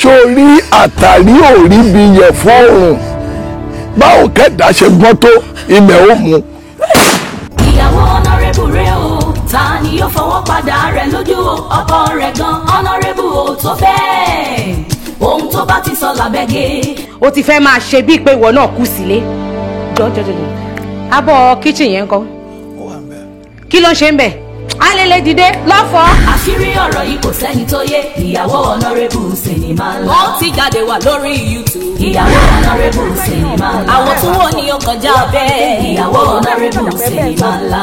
sórí àtàrí òrí bí yẹ fóòrùn báwo kẹ́dà ṣe gbọ́n tó ilẹ̀ ó mu. ìyàwó ọ̀nàrẹ́bù rẹ̀ o ta ni yóò fọwọ́ padà rẹ̀ lójú ọkọ rẹ̀ gan ọ̀nàrẹ́bù o tó fẹ́ ohun tó bá ti sọ làbẹ́gẹ́. o ti fẹ́ máa ṣe bíi pé ìwọ náà kú sílé jọjọjọjọ abọ́ kíchìn yẹn kọ́ kí ló ń ṣe ń bẹ̀ alẹ́lẹ́ dìde lọ́fọ̀ọ́. àṣírí ọ̀rọ̀ yìí kò sẹ́ni tó yé ìyàwó ọ̀nàrẹ́bù sinimá ńlá. ó ti jáde wà lórí YouTube. ìyàwó ọ̀nàrẹ́bù sinimá ńlá. àwọn tó wọ́n ní ó kọjá bẹ́ẹ̀. ìyàwó ọ̀nàrẹ́bù sinimá ńlá.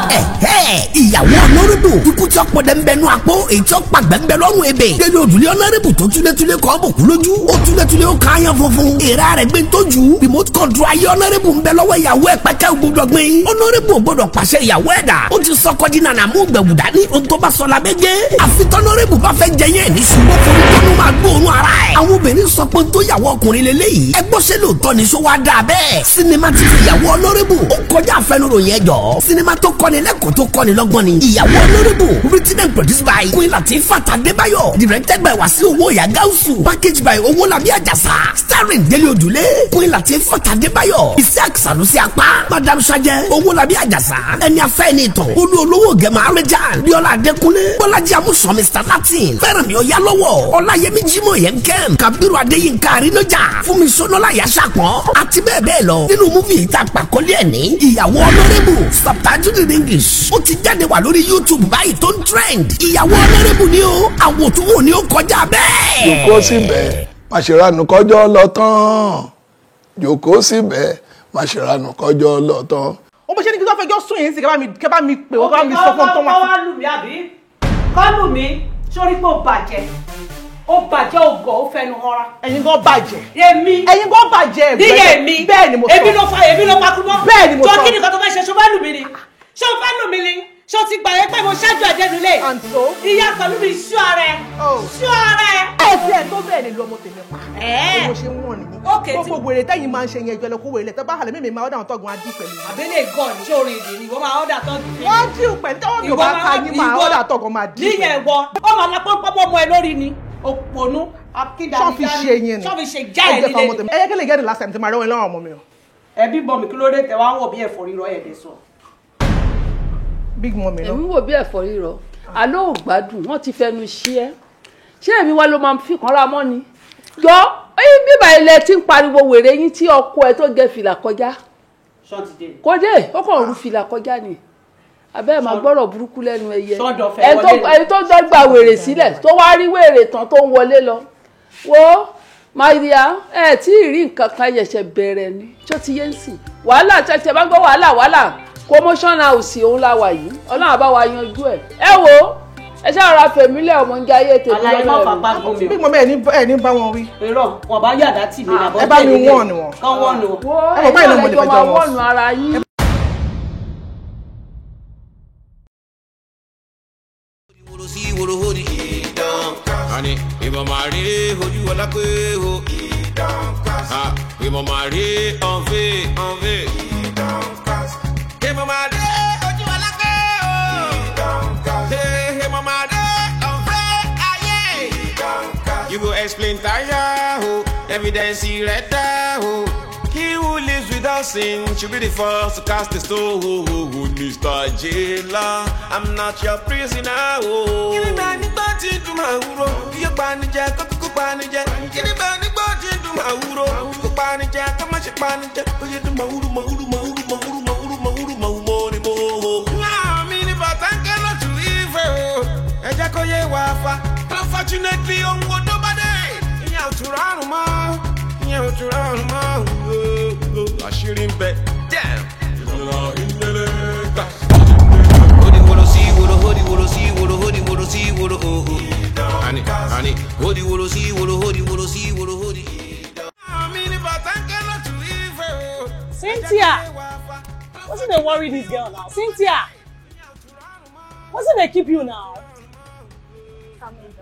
ìyàwó ọ̀nàrẹ́bù ikú tí ọ̀pọ̀ dẹ̀ ń bẹnu àpò èyí tí ó pa gbẹ̀ngbẹ̀ lọ́rùn ebè. dédé òdùlé ọ̀nàrẹ́bù tó túlétúlé kọ́ bùkún lójú ó túlétúlé ó káyán funfun. èèrà rẹ̀ gbé tójú remote control ayé ọ̀nàrẹ́bù ń bẹ lọ́wọ́ ìyàwó ẹ̀ pẹ́kẹ́ gbọdọ̀ gbé. ọ̀nàrẹ́bù gbọdọ̀ pàṣẹ ìyàwó ẹ̀ dà ó ti sọkọ dínà nà mú gbẹ̀wù dání ohun tó bá sọ la bẹ́ jẹ́. àfi tọ́nọ́rẹ́bù bá fẹ́ jẹ yẹn ní ṣùgbọ́n forí tó ló máa gbóòórùn ara ẹ̀. àwọn obìnrin sọ pé tó yàwó ọkùnrin lélẹ́yìí. ẹ gbọ́ ṣe lóòótọ́ ni ṣó wá dáa bẹ́ẹ̀. sinimá ti fi ìyàwó ọlọ́rẹ́bù ó kọjá àfẹnuròyìn ẹjọ́. sinimá tó kọ́ni lẹ́kọ̀ọ́ tó kọ́ni lọ́gbọ́n ni. ìyàwó ọlọ́rẹ́bù written and produced by Queen Latifat Adébáyọ̀ directed by Wasiu Owóyà Gáúsù packaged by Owólabí Àjàsà starring Délé Òdùlé Queen Latifat Adébáyọ̀ Isiaq Sanusi Apá Madam Sajẹ Owólabí Àjàsà ẹni afẹ́ ni ìtàn olú olówó gẹ̀mọ́ arẹ́jà Bíọ́lá Adékúnlé Bọ́lájí Amúsàn Mr Latin Fẹ́rànmi Ọ̀yálọ́wọ́ Ọláyẹmí Jímọ̀ yẹn kẹ́m Kabiru Adéyínká Àrínájà Fúnmi Ṣónọ́lá Yàṣàpọ̀n àti bẹ́ẹ̀ bẹ́ẹ̀ lọ nínú múfì yìí tá a pàkọ́lé ẹ̀ ní ìyàwó ọlọ́rẹ́bù subtitled in English ó ti jáde wà lórí YouTube báyìí tó ń trend ìyàwó ọlọ́rẹ́bù ni ó àwòtúwò ni ó kọjá bẹ́ẹ̀. jòkó síbẹ̀ màṣẹ́ránù kọjọ́ lọ tán jòkó síbẹ̀ màṣẹ́ránù kọjọ́ lọ tán. ó bó ṣe ní kí tó fẹjọ́ sún yìí sí kẹ́ bá mi pè wọ́n bá mi sọ fún ọtọ́ wọn. wá lù mí àbí kọ́ lù mí sórí pé ó bàjẹ́ ògọ̀ ó fẹnu họra. ẹ̀yin gan bàjẹ́. èmi ẹ̀yin gan bàjẹ́. níyẹ mi bẹ́ẹ̀ ni mo sọ. èmi ló pakú mọ́. bẹ́ẹ̀ ni mo sọ. jọ kí nìkan tó fẹ́ ṣe ṣó fẹ́ lù mí ni ṣó fẹ́ lù mí ni ṣó ti gbà yẹn pé mo ṣáájú àjẹnulẹ̀. àǹtó. ìyá pẹ̀lú mi ṣú ara ẹ̀ ṣú ara ẹ̀. ẹ ti ẹ tó bẹ́ẹ̀ ni lọ́mọ tèmi pa. bí mo ṣe ń wọ̀n nìyí. gbogbo wèrè tẹ́yìn máa ń ṣe yẹn ìjọlẹ̀ kó wèrè tẹ́ bá halẹ̀ mímì máa ọ̀dà àwọn tọ́gun adí pẹ̀lú. àbẹ́lẹ̀ gan ni ṣé orin ìdè ni wọ́n máa ọ̀dà tọ́gun. wọ́n dì pẹ̀lú tẹ́wọ́n mi ò bá ka yín máa ọ̀dà tọ́gun máa dì. níyẹn wọ ọmọ alápọ̀pọ̀ ọmọ ẹ lórí ni òpònú ṣọ́ọ̀fì ṣe yẹn ni ṣọ́ọ̀fì ṣe já ẹ̀ nílé ni. ẹ yẹ kí lè gẹ́ni last time ti máa rẹ́wọ̀n lọ́rùn ọmọ mi o. ẹbí bọ̀ mí kí ló dé tẹ wá ń wọ̀ bí ẹ̀fọ́ rírọ̀ ẹ̀dẹ̀ sọ. big mummy náà. èmi wò bí ẹ̀fọ́ rírọ̀ àlọ́ ò gbádùn wọ́n ti fẹnu ṣí ẹ́ ṣé èmi wá ló máa fi kàn ra mọ́ ni. jọ ẹyin bíbá ilẹ̀ tí ń pariwo wèrè yín tí ọkọ ẹ tó gẹ fìlà kọjá kò dé ó kàn rú fìlà kọjá ni abẹ́ máa gbọ́rọ̀ burúkú lẹ́nu ẹyẹ ẹni tó dọ́gba wèrè sílẹ̀ tó wá rí wèrè tán tó ń wọlé lọ wo my dear ẹ tí ì rí nǹkan kan yẹ̀ṣẹ̀ bẹ̀rẹ̀ ni tó ti yé ń sìn wàhálà tẹ̀tẹ̀ bá ń gbọ́ wàhálà promotion house òun la wà yìí ọlọ́run àbá wa yanjú ẹ̀ ẹ wo ẹ ṣáà ra fèmílẹ̀ ọmọ ń jẹ ayé tèmi lọ́nà àlàyé má fapá gún mi. bí mo bẹ́ẹ̀ ní bá wọn wí. irọ́ wọn bá yàdá tì mí nàbọ̀ ẹ bá mi wọ́n ni wọn. kán wọ́n ni wọn. ẹ mọ̀ báyìí ló mo lè fẹjọ́ wọn. wọ́n ara yín. ìmọ̀ máa rí ojú ọlá pé o ìmọ̀ máa rí unveil ìmọ̀ máa rí ojú ọlá pé o ìmọ̀ máa rí unveil ayé you go explain tire o evidence rẹ̀ dá o. He who lives without sin should be the first to cast the stone. Mr. Jailer, I'm not your prisoner. Give me money, but into my uro. You panija, kuku panija. Give me money, but into my uro. Kuku panija, come on, panija. Oh, you do my uro. Nah, me if I thank you not to evil. Ejako ye wafa. Unfortunately, on what nobody. You to run ma. You to run ma. I shouldn't bet. Damn. Cynthia, what's they worry this girl now? Cynthia, what's they keep you now? Calm down.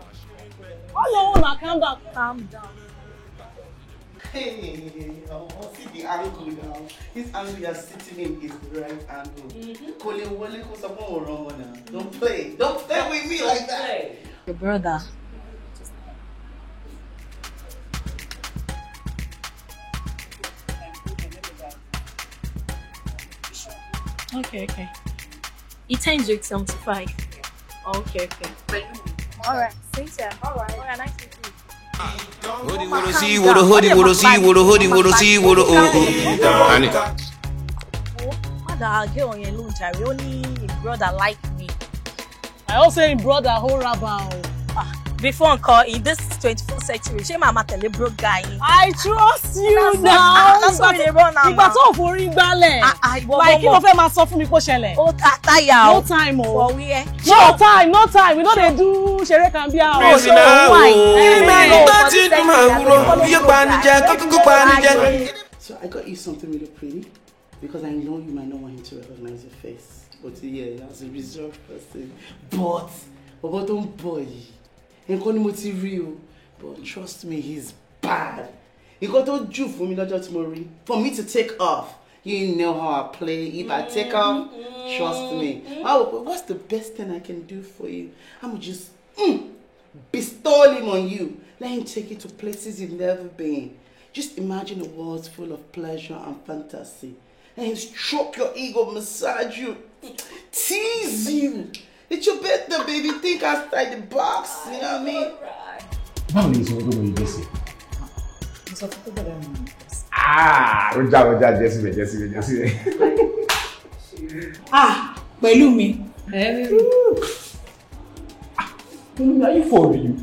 Oh no, calm down. Calm down. Hey, see the angle now. This angle you are sitting in is the right angle. Don't play. Don't play with me like that. Your brother. Okay. It ends with 75. Okay. Alright, Cynthia. Alright, nice to meet you. Mother girl yẹn ló ń jàre, ó ní brother like me. I also say brother hold about. Before nǹkan in this 24th century, ṣé màá máa tẹ̀lé broke guy yín? I trust you now. That's what they run now. Ìgbà tó forí gbálẹ̀. Like kí ló fẹ́ máa sọ fún mi kó ṣẹlẹ̀? Ó táyà o. No time o. For where? No time. We no dey do ṣeré kan bí àwọn. So I got you something really pretty because I know you might not want him to recognize your face. But yeah, as a reserved person. But don't boy. But trust me, he's bad. He got to do for me, not just Marie. For me to take off. You know how I play. If I take off, trust me. Oh, what's the best thing I can do for you? I'm just bestow him on you. Let him take you to places you've never been. Just imagine a world full of pleasure and fantasy. Let him stroke your ego, massage you, tease you. It's your birthday, baby. Think outside the box. You know what I mean? Báwo ni ìṣòro tó lóye jẹ́sí? Mo sọ fún tó bẹ̀rẹ̀ mi. Rọjá jẹ́sí rẹ̀. Pẹ̀lú mi. Are you for real?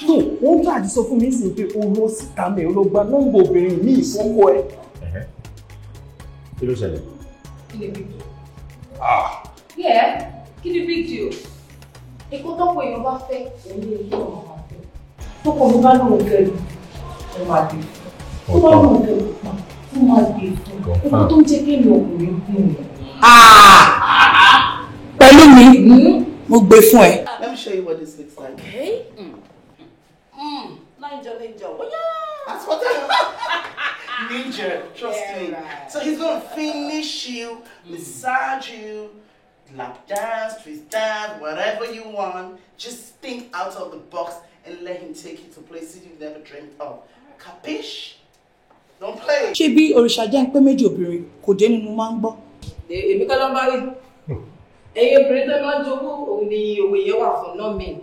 No, wọ́n gbà àti sọ fún mi sí pé o lọ sí tàmí olóògbà nọ́mbà obìnrin ní ìfọ́kọ́ ẹ. Kí ló ṣẹlẹ̀? Kí ni big deal? Kí ni big deal? Èkó tọ́pọ̀ èèyàn bá fẹ́ òun ní ilé ọmọ máa fẹ́. Tọ́pọ̀ mi bá lóun fẹ́ mi, ó máa dé. Tó bá lóun fẹ́ mi, ó máa dé fún. Èkó tó ń jẹ́ kí èmi ọkùnrin fún mi. Pẹ̀lú mi, mo gbé fún ẹ. Let me show you what this looks like. Okay. Ninja. Oh, yeah. That's what Ninja, trust me. Right. So he's gonna finish you, massage you, lap dance, twist dance, whatever you want. Just think out of the box and let him take you to places you've never dreamed of. Capiche? Don't play. Ṣé bí òrìṣà jẹ́ ń pé méjì obìnrin kò dé nínú máa ń gbọ́? Èmi kọ́ ló ń bá rí. Ẹyẹ obìnrin tó máa ń jogún òun ni òwe yẹn wà fún náà mẹ́rin.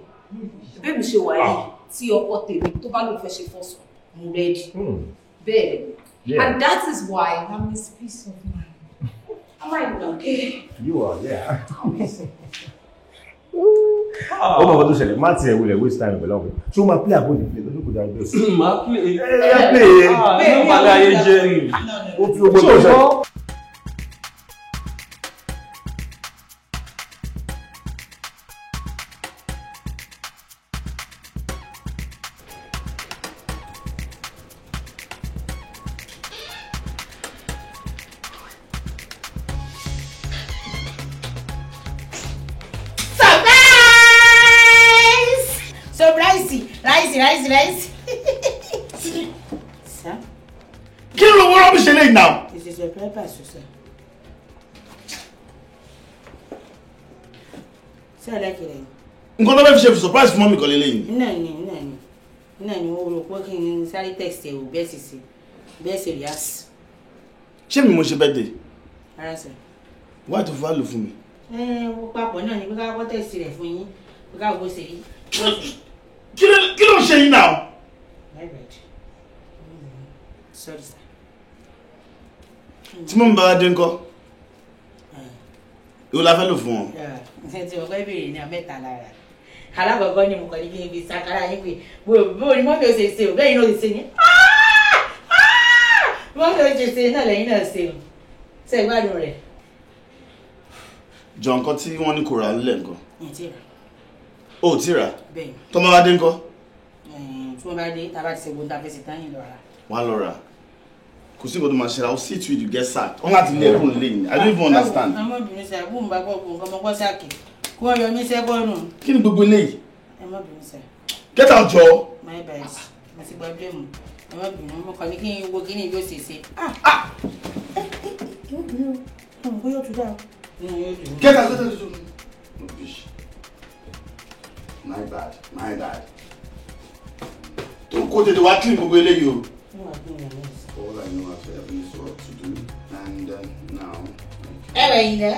Bẹ́ẹ̀ mi ṣe wà yìí tí ọkọ tèmi tó bá lóun fẹ́ ṣe fọ́sùn, mo rẹ́dí. Bẹ́ẹ̀ and that is why I'm this peace of mind. Am I okay? You are, yeah. Ó mọ̀ tó ṣẹlẹ̀, má ti ẹ̀ wulẹ̀ waste time pẹ̀lú ọ̀pẹ̀. Ṣé o máa play àbójú play lójú kò dáa bẹ́ẹ̀? Máa play. Play. Balẹ̀ ayé jẹ́. Ó fi ogbó tó ṣẹlẹ̀. Rice. Sir? Kí ló wọ́n rọ́bì ṣe lẹ́yìn now? This is your purpose, sir. Sir, I like it. Nǹkan tó bẹ́ẹ̀ fi ṣe fi surprise fún mọ́mí kan lélẹ́yìn. Náà ni wọ́n rò pé kí n sáré text ẹ̀ ò bẹ́ẹ̀ sì react. Ṣé mi mo ṣe birthday? Ara sir. Why tó fà lò fún mi? Ó papọ̀ náà ni pé ká kọ́ text rẹ̀ fún yín pé ká wo ṣe yí. Kí ló ń ṣe yín now? My bad. Sorry, sir. Tí mo ń bá wa dé ńkọ́? Ìwọ la fẹ́ lò fún wọn. Tí o fẹ́ bèrè ní àmẹ́ta lára. Alákọ̀ọ́kọ́ ni mo kọ́ ní kí n fi sàkárà yín pé bó ni mọ́mí ò ṣe ṣe ò bẹ́ẹ̀ iná ò ṣe ní. Mọ́mí ò ṣe ṣe náà lẹ́yìn náà ṣe o. Ṣé ìgbádùn rẹ̀? Jọ nǹkan tí wọ́n ní kò rà nílẹ̀ nǹkan. O ti rà? Bẹ́ẹ̀. Tó máa wá dé ńkọ́? Tí wọ́n bá dé, tá a bá ti ṣe gbóhùn tá a fẹ́ ṣe tán yìí lọ rà. Wọ́n á lọ rà. Kò sí nǹkan tó máa ṣe ra, I'll see to it you get sacked. Wọ́n láti lé ẹ̀kún lẹ́yìn. I don't even understand. Ọmọbìnrin sà, bóun bá gbọ́ gbọ́ nǹkan ọmọgbọ́n sáàkì. Kí wọ́n yọ mí sẹ́gbọ́nù. Kí ni gbogbo eléyìí? Ọmọbìnrin sà. Get out jọ. My bad. Mo ti gba blame. Ọmọbìnrin mo kàn ní kí n wo kí ni yóò ṣe ṣe. Ọmọ yóò tún dá. Get out. My bad. Don't go to the watching gbogbo eléyìí o. All I know after having is what to do, and now, Ayinde.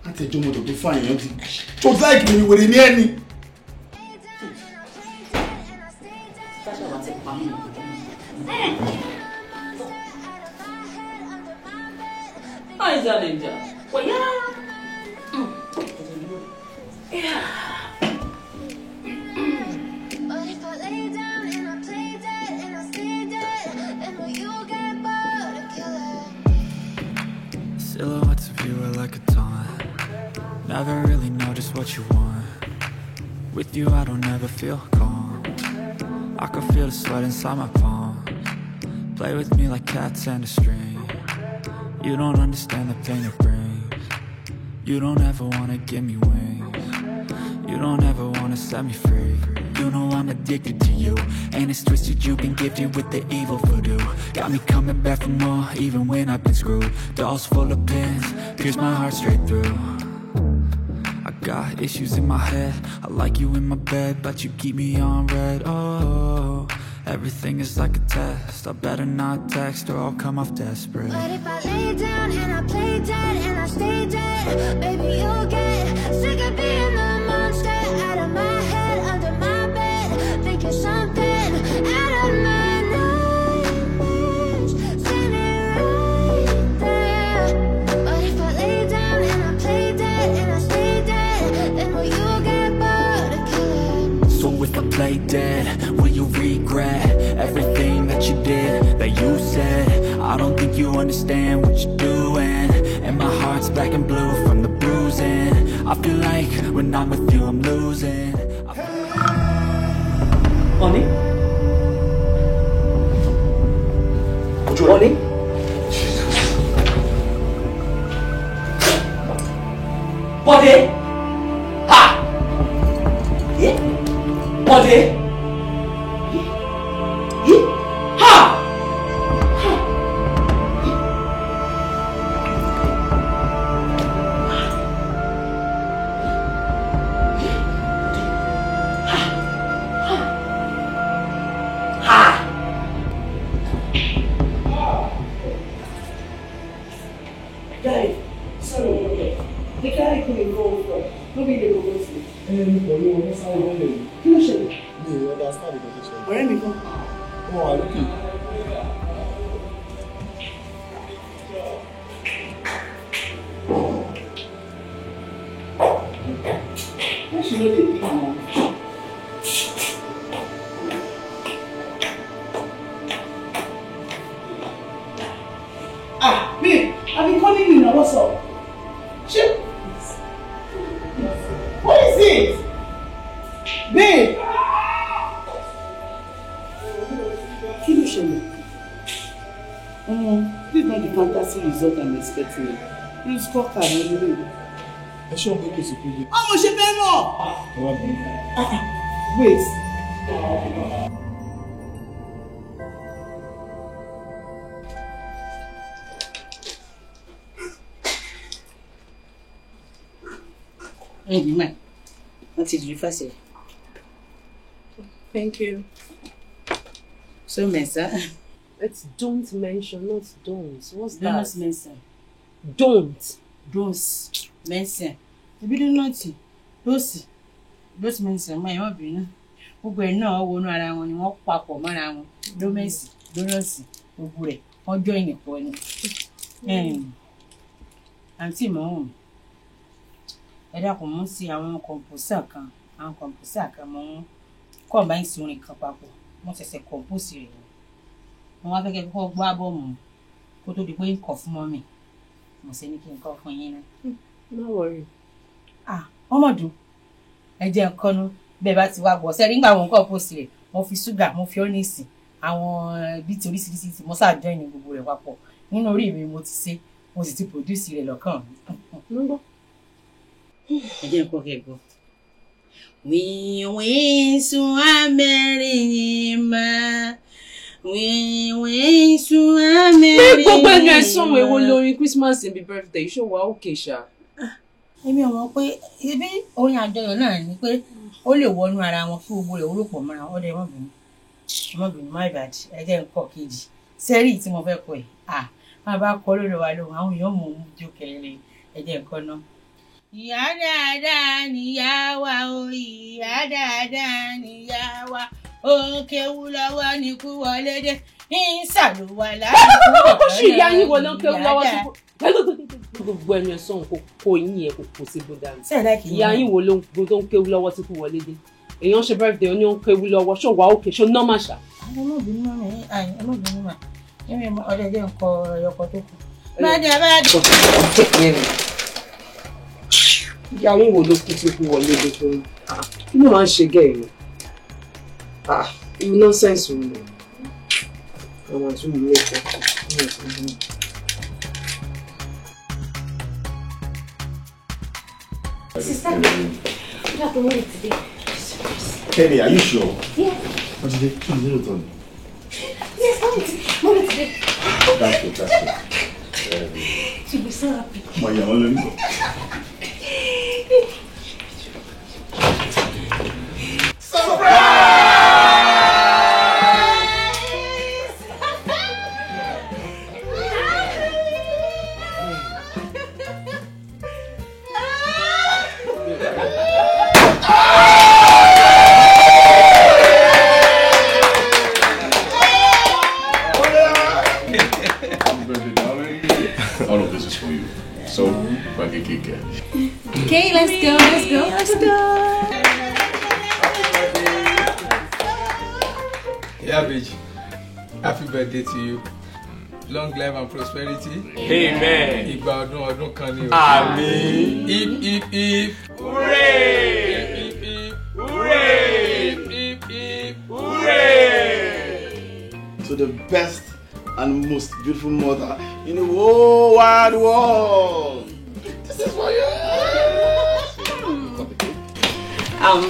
Àtẹ̀jọ́ mo tó fún àyàn ti tó láìkì mi wèrè ní ẹni. Hi, darling. Well, yeah. But if I lay down and I play dead and I stay dead, then will you get bored of killing? Silhouettes of you are like a taunt. Never really know just what you want. With you I don't ever feel calm. I can feel the sweat inside my palm. Play with me like cats and a string. You don't understand the pain it brings. You don't ever wanna give me wings. You don't ever wanna set me free. You know I'm addicted to you, and it's twisted, you've been gifted with the evil voodoo. Got me coming back for more, even when I've been screwed. Dolls full of pins, pierce my heart straight through. I got issues in my head, I like you in my bed, but you keep me on red. Oh, everything is like a test, I better not text or I'll come off desperate. But if I lay down and I play dead and I stay dead, baby you'll get sick of being the monster out of my head, under my bed, thinking something out of my nightmares, standing right there. But if I lay down and I play dead and I stay dead, then will you get bored of killing? So if I play dead, will you regret everything that you did, that you said? I don't think you understand what you're doing, and my heart's black and blue from the bruising. I feel like when I'm with you I'm losing. Honey? Honey? Body? Ha! Yeah? Body? Ha! Guy, sorry, the guy couldn't go over. Nobody did go with me. Kí ló ṣẹlẹ̀? Mi ò understand ìgbà tó ṣẹlẹ̀. Ọ̀rẹ́ mi kan. Wọ́n wà lókè. Wọ́n ṣe ló lè bí àwọn. Ah, babe, I've been calling you now. What's up? Shit. What is it? Babe. Kí ló ṣẹlẹ̀? This is not the fantasy result I'm expecting. You score card on the way. Ẹ ṣọ́ mi kò sí kúrò. Ọmọ ṣe fẹ́ mọ̀. Wait. What is the first? Thank you. So, Mensa. It's don't mention, not don't. What's Do not that? mention. Don't. Don't mention. If you do not see, don't mention. My hobby. Gbogbo ẹ̀ náà wọnú ara wọn ni wọ́n papọ̀ mọ́ra wọn. Lómẹ́sì, lórọ́sì, gbogbo rẹ̀ wọ́n jọ ìnìpọ̀ ni. Àǹtí mọ̀ ọ́n. Ẹ dákun mú sí àwọn kọ̀ǹpósà kan mọ́ wọn combine sí orin kan papọ̀ wọ́n ṣẹ̀ṣẹ̀ compose rẹ̀ wọ́n wá fẹ́ kẹ́ kọ́kọ́ gbọ́ ábọ̀mù kó tó di pé ń kọ̀ fún mọ́mì mo ṣe ní kí n kọ́ fún yín náà. No worry. Ọmọdún ẹ jẹ́ nǹkan nú bẹ́ẹ̀ bá ti wá gbọ́ sẹ́rí nígbà wọn compose rẹ̀ mo fi ṣúgà mo fi ọ́nìsì àwọn bíi oríṣiríṣi tí mo ṣáà join ní gbogbo rẹ̀ papọ̀ nínú orí mi mo ti ṣe mo sì ti produce rẹ̀ lọ́kàn mi. Ẹ jẹ́ nǹkan kẹ́gbọ́. Wíwí sun amẹ́rìnmá. Wíwí sun amẹ́rìnmá. Ní gbogbo ẹnu ẹ̀sán wo èwo lórin Christmas and birthday ṣó wà òkè ṣá. Èmi ò mọ̀ pé ibi orin àjọyọ̀ náà ni pé ó lè wọnú ara wọn kí gbogbo rẹ̀ orúkọ mọ́ra wọn dẹ̀ wọ́n bìnrin. Ọmọ bìnrin má ìbàdí ẹ jẹ́ nǹkan kejì sẹ́rí tí mo fẹ́ kọ ẹ̀ máa bá kọ́ lórí wa lóhùn àwọn èèyàn mọ̀ ọ́n jó kẹrẹ ẹ jẹ́ nǹkan náà. Ìyá dáadáa níyá wa o ìyá dáadáa níyá wa ó kéwú lọ́wọ́ ní kú wọlé dé ń ṣàlùwà láàrín. Ó sì ìyá yín wo ló ń kéwú lọ́wọ́ sí kú. Gbogbo ẹnu ẹ̀ sọ̀hún kò yín ẹ̀ kò sí gbọdọ̀. Ìyá yín wo ló ń kéwú lọ́wọ́ sí kú wọlé dé. Èèyàn ṣe birthday ó ní ó ń kéwú lọ́wọ́ ṣó wà òkè ṣó nọ́mà ṣá. Ọmọbìnrin mọ́ mi ọmọbìnrin mà ẹ̀mí ọ̀dẹ̀ jẹ́ nǹkan ọ̀yọ̀kọ̀ tó kù. Ìyá yín wo ló kú sí kú wọlé dé fún mi. Kí ló máa ń ṣe gẹ̀ẹ́rù? Irú nọ́sẹ̀nsì wo ni? Ọmọ tún mi lè fẹ́ Sister, you have to wait today. Kenny, are you sure? Yes. What did they kill you on? Yes, mommy today. That's good. She'll be so happy. My young lady. All of this is for you. So, Okay, let's go. Yeah, bitch. Happy birthday to you. Long life and prosperity. Amen. Ìgbà ọdún kan ni o. Àmín. Hip hip hip. Hooray! Hip hip hip. Hooray! Hip hip. Hooray! To the best and most beautiful mother in the whole wide world. This is for you.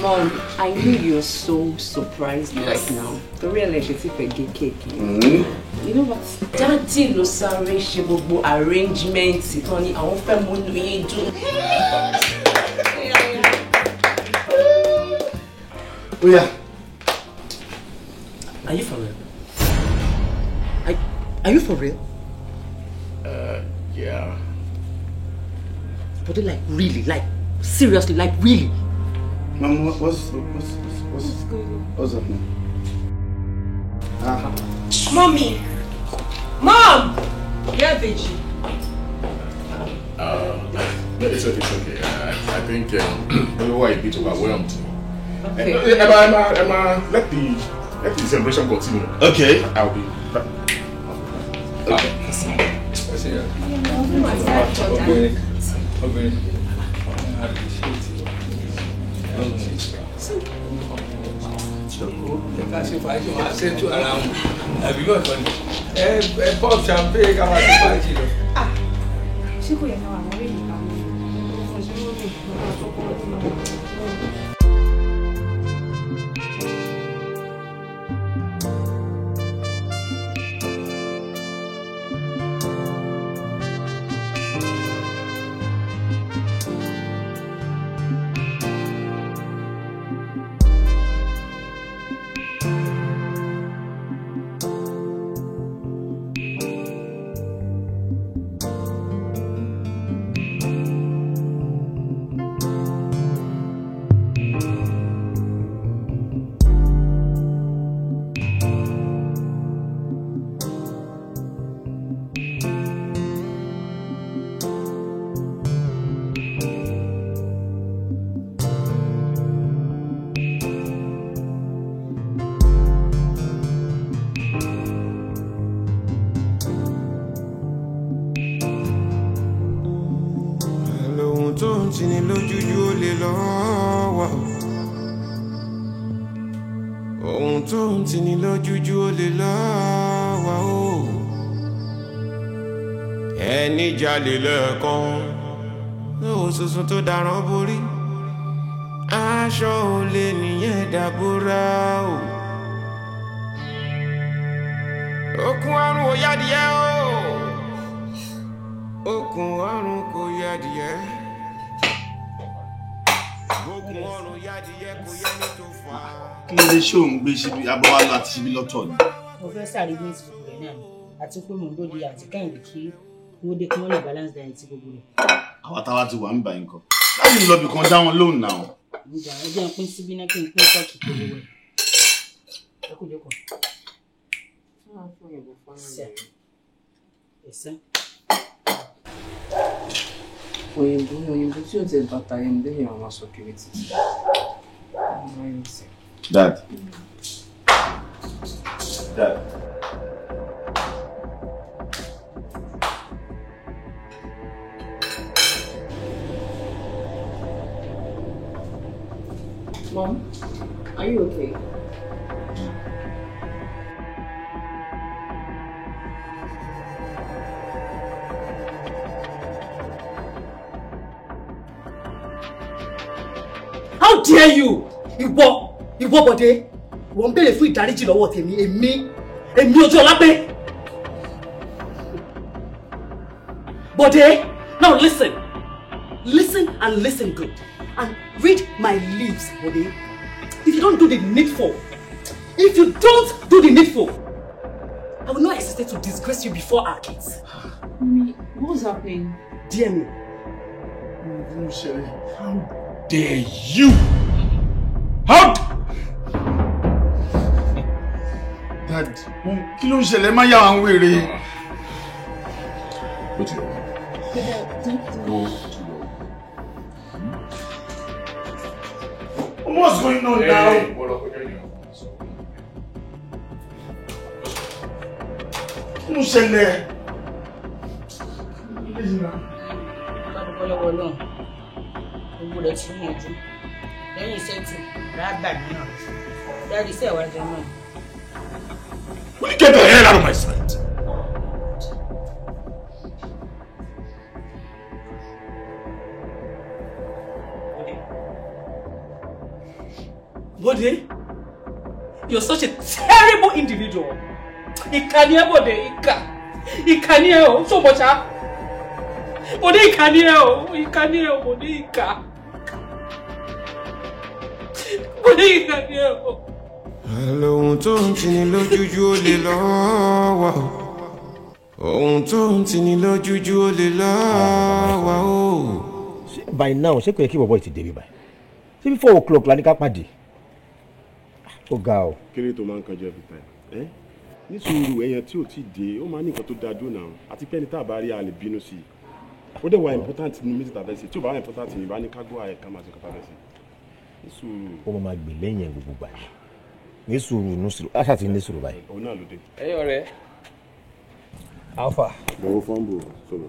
Mom, I know you're so surprised right now. The real is if I get cake. You know what? Daddy ló sáré ṣe gbogbo arrangements tán ni àwọn fẹ́ mú inú yín dùn. Oh yeah. Are you for real? Are you for real? Yeah. But like really, like seriously, like really. Mom, what's happening? Mommy! Mom! Yeah, Veggie. It's okay. I think why a bit overwhelmed. Okay. Emma, let the celebration continue. Okay. I'll be back. Okay. Pop champagne ká máa ṣe fàájì lọ. Ṣé kò yẹ ká wà lórí ìgbà mi? Tini lójújú ó lè lọ́wọ́. Ohun tó ń tini lójújú ó lè lọ́wọ́ o. Ẹni jalè lẹ́ẹ̀kan lówó tuntun tó dáràn borí. Aṣọ olè nìyẹn dàbúrà o. Okùn ọrùn ò yádìẹ o. Okùn ọrùn kò yádìẹ. kí ló dé ṣé òun gbé síbi abọ́wá láti síbi lọ́tọ̀ ni. mo fẹ́ sáré ní ìsìnkú rẹ̀ náà ni àti pé mo ń dòde àti kẹ́hìndé kí wọ́n dé kí wọ́n lè balance diet ti gbogbo rẹ̀. àwa táwa ti wà ń bá yín kọ láti lọ bì kan dá wọn lóhùn náà. ìjà ẹjẹ́ ń pín síbí náà kí n pín kọ́ọ̀kì tó lówó ẹ̀. ẹ kò jókòó. ẹ̀sẹ̀. òyìnbó tí ò tẹ̀ bàtà yẹn lẹ́yìn àwọn aṣọ Kemity. Dad. Dad. Mom, are you okay? How dare you? Ìwọ Bọ̀dé, wọ́n ń béèrè fún ìdáríjì lọ́wọ́ tèmi, èmi Ojúọlápé. Bọ̀dé, now listen and listen good, and read my lips, Bọ̀dé. If you don't do the needful, I will not hesitate to disgrace you before our kids. Mommy, what's happening? Dear me. How dare you? How? Dad, kí ló ń ṣẹlẹ̀ má yà wọ́n wèrè. Go to your room. What's going on now? Kí ló ń ṣẹlẹ̀? lọ́wọ́ náà gbogbo rẹ̀ ti yanjú lẹ́yìn iṣẹ́ tí rágbà náà dárí iṣẹ́ ìwájú náà. Will you get the hell out of my sight? Bode, you're such a terrible individual. Ìkànnì ẹ Bode, ìkànnì ẹ o, so much ah. Bode ìkànnì ẹ o, Bode ìkà. Bode ìkànnì ẹ o. Ohun tó ń tini lójújú ó lè lọ́wọ́ o. Ohun tó ń tini lójújú ó lè lọ́wọ́ o. By now, ṣé kò yẹ kí bọ̀bọ̀ ti débi báyìí? Ṣé bí 4 o'clock la ní ká pàdé? Ó ga o. Kéré tó máa ń kanjú every time. Ní sùúrù ẹyẹ tí ò tí dé, ó máa ní nǹkan tó dájú náà. Àti pé ẹni tá a bá rí a lè bínú sí i. Ó dẹ̀ wá important ní mísítà fẹ́ sí. Tí ò bá wá important ní ìbá ní ká gbọ́ àyẹ̀ká máa ṣe kọ́tà fẹ́ sí. Ní sùúrù. Ó máa gbè lẹ́yìn ẹ̀ gbogbo gbà. Ní sùúrù, aṣá ti ní sùúrù báyìí. Òun náà ló dé. Ẹ̀yin ọ̀rẹ́. Alpha. Bọ̀wọ̀ fọ́nbù sọ̀rọ̀.